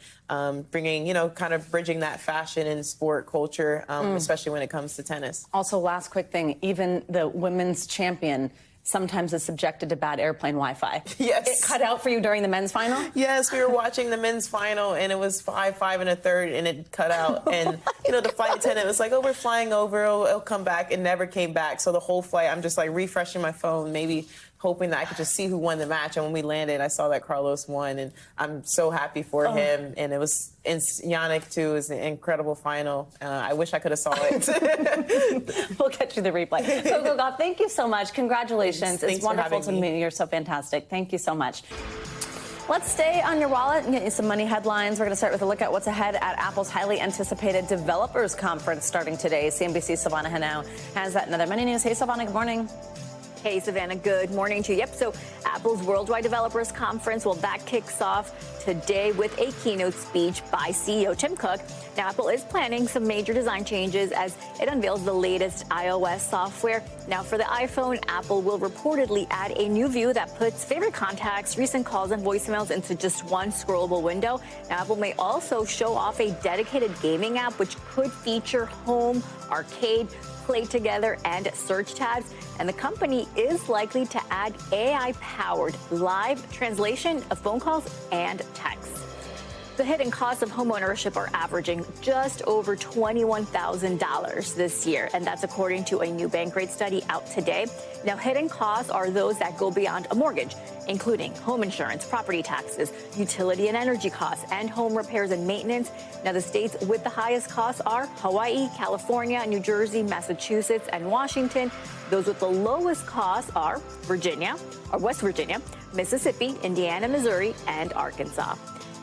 bringing, kind of bridging that fashion and sport culture, especially when it comes to tennis. Also, last quick thing, even the women's champion sometimes is subjected to bad airplane Wi-Fi. Yes. It cut out for you during the men's final? Yes, we were watching the men's final, and it was 5 1/3, and it cut out. And, the flight attendant was like, oh, we're flying over, it'll come back. It never came back. So the whole flight, I'm just refreshing my phone, maybe hoping that I could just see who won the match. And when we landed, I saw that Carlos won, and I'm so happy for him. And it was Yannick, too. It was an incredible final. I wish I could have saw it. We'll get you the replay. So, Goff, thank you so much. Congratulations. Thanks it's wonderful to meet you. You're so fantastic. Thank you so much. Let's stay on your wallet and get you some money headlines. We're going to start with a look at what's ahead at Apple's highly anticipated Developers Conference starting today. CNBC's Silvana Henao has that and other money news. Hey, Silvana, good morning. Hey, Savannah, good morning to you. Yep, so Apple's Worldwide Developers Conference, that kicks off today with a keynote speech by CEO Tim Cook. Now, Apple is planning some major design changes as it unveils the latest iOS software. Now, for the iPhone, Apple will reportedly add a new view that puts favorite contacts, recent calls, and voicemails into just one scrollable window. Now, Apple may also show off a dedicated gaming app, which could feature home, arcade, play together, and search tabs. And the company is likely to add AI-powered live translation of phone calls and texts. The hidden costs of homeownership are averaging just over $21,000 this year, and that's according to a new Bankrate study out today. Now, hidden costs are those that go beyond a mortgage, including home insurance, property taxes, utility and energy costs, and home repairs and maintenance. Now, the states with the highest costs are Hawaii, California, New Jersey, Massachusetts, and Washington. Those with the lowest costs are West Virginia, Mississippi, Indiana, Missouri, and Arkansas.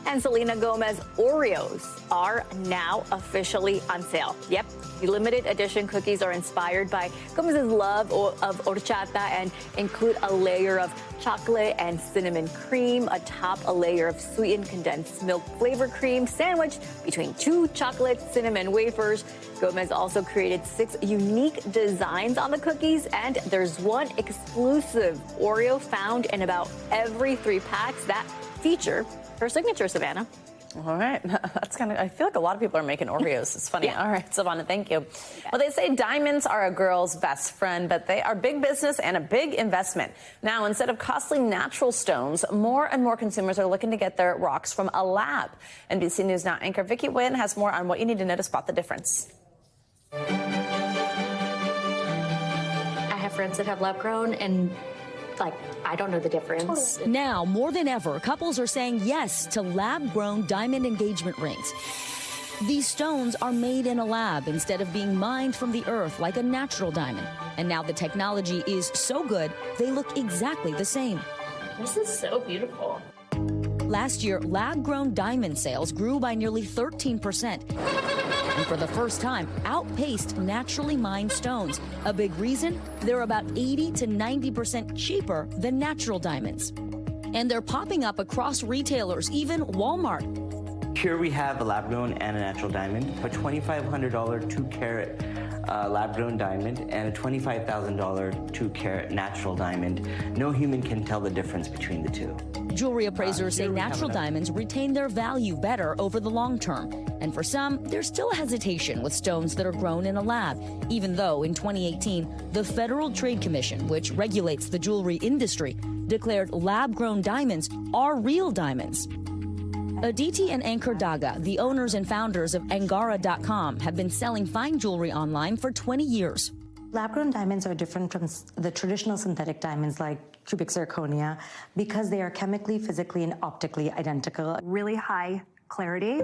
And Selena Gomez Oreos are now officially on sale. Yep, the limited edition cookies are inspired by Gomez's love of horchata and include a layer of chocolate and cinnamon cream, atop a layer of sweetened condensed milk flavor cream sandwiched between 2 chocolate cinnamon wafers. Gomez also created 6 unique designs on the cookies, and there's one exclusive Oreo found in about every 3 packs that feature her signature, Savannah. All right. That's kind of, I feel like a lot of people are making Oreos. It's funny. Yeah. All right, Savannah, thank you. Well, they say diamonds are a girl's best friend, but they are big business and a big investment. Now, instead of costly natural stones, more and more consumers are looking to get their rocks from a lab. NBC News Now anchor Vicki Wynn has more on what you need to know to spot the difference. I have friends that have lab grown, and I don't know the difference. Now, more than ever, couples are saying yes to lab-grown diamond engagement rings. These stones are made in a lab instead of being mined from the earth like a natural diamond. And now the technology is so good, they look exactly the same. This is so beautiful. Last year, lab-grown diamond sales grew by nearly 13%. And for the first time, outpaced naturally mined stones. A big reason? They're about 80 to 90% cheaper than natural diamonds. And they're popping up across retailers, even Walmart. Here we have a lab-grown and a natural diamond, a $2,500 2-carat lab-grown diamond, and a $25,000 2-carat natural diamond. No human can tell the difference between the two. Jewelry appraisers say natural diamonds retain their value better over the long term. And for some, there's still a hesitation with stones that are grown in a lab, even though in 2018, the Federal Trade Commission, which regulates the jewelry industry, declared lab-grown diamonds are real diamonds. Aditi and Ankur Daga, the owners and founders of Angara.com, have been selling fine jewelry online for 20 years. Lab-grown diamonds are different from the traditional synthetic diamonds like cubic zirconia because they are chemically, physically, and optically identical. Really high clarity.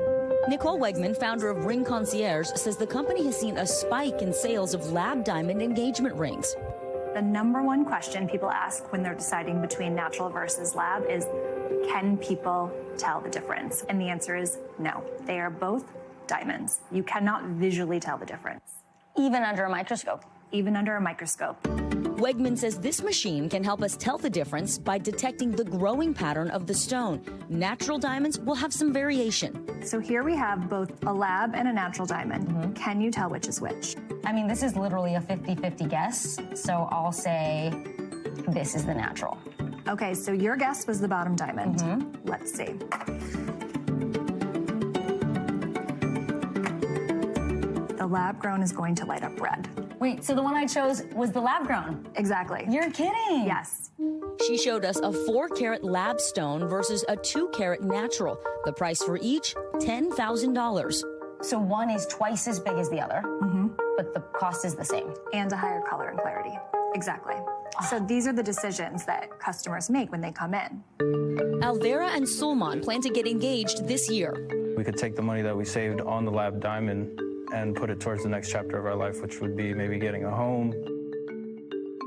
Nicole Wegman, founder of Ring Concierge, says the company has seen a spike in sales of lab diamond engagement rings. The number one question people ask when they're deciding between natural versus lab is, can people tell the difference? And the answer is no. They are both diamonds. You cannot visually tell the difference. Even under a microscope. Even under a microscope. Wegman says this machine can help us tell the difference by detecting the growing pattern of the stone. Natural diamonds will have some variation. So here we have both a lab and a natural diamond. Can you tell which is which? I mean, this is literally a 50-50 guess, so I'll say this is the natural. Okay, so your guess was the bottom diamond. Let's see. The lab grown is going to light up red. Wait, so the one I chose was the lab grown? Exactly. You're kidding. Yes. She showed us a 4-carat lab stone versus a 2-carat natural. The price for each, $10,000. So one is twice as big as the other, but the cost is the same. And a higher color and clarity. Exactly. So these are the decisions that customers make when they come in. Alvera and Sulman plan to get engaged this year. We could take the money that we saved on the lab diamond and put it towards the next chapter of our life, which would be maybe getting a home.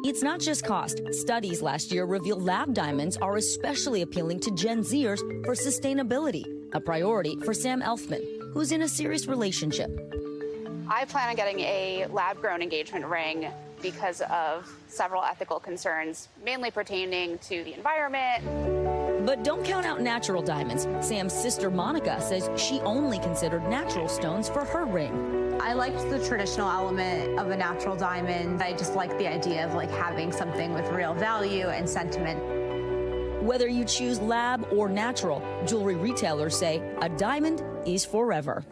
It's not just cost. Studies last year revealed lab diamonds are especially appealing to Gen Zers for sustainability, a priority for Sam Elfman, who's in a serious relationship. I plan on getting a lab-grown engagement ring because of several ethical concerns, mainly pertaining to the environment. But don't count out natural diamonds. Sam's sister Monica says she only considered natural stones for her ring. I liked the traditional element of a natural diamond. I just like the idea of having something with real value and sentiment. Whether you choose lab or natural, jewelry retailers say a diamond is forever.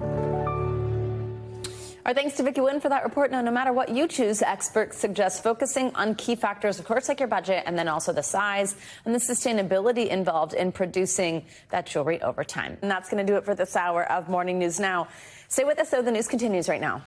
Our thanks to Vicky Wynn for that report. Now, no matter what you choose, experts suggest focusing on key factors, of course, like your budget, and then also the size and the sustainability involved in producing that jewelry over time. And that's going to do it for this hour of Morning News Now. Stay with us, though. The news continues right now.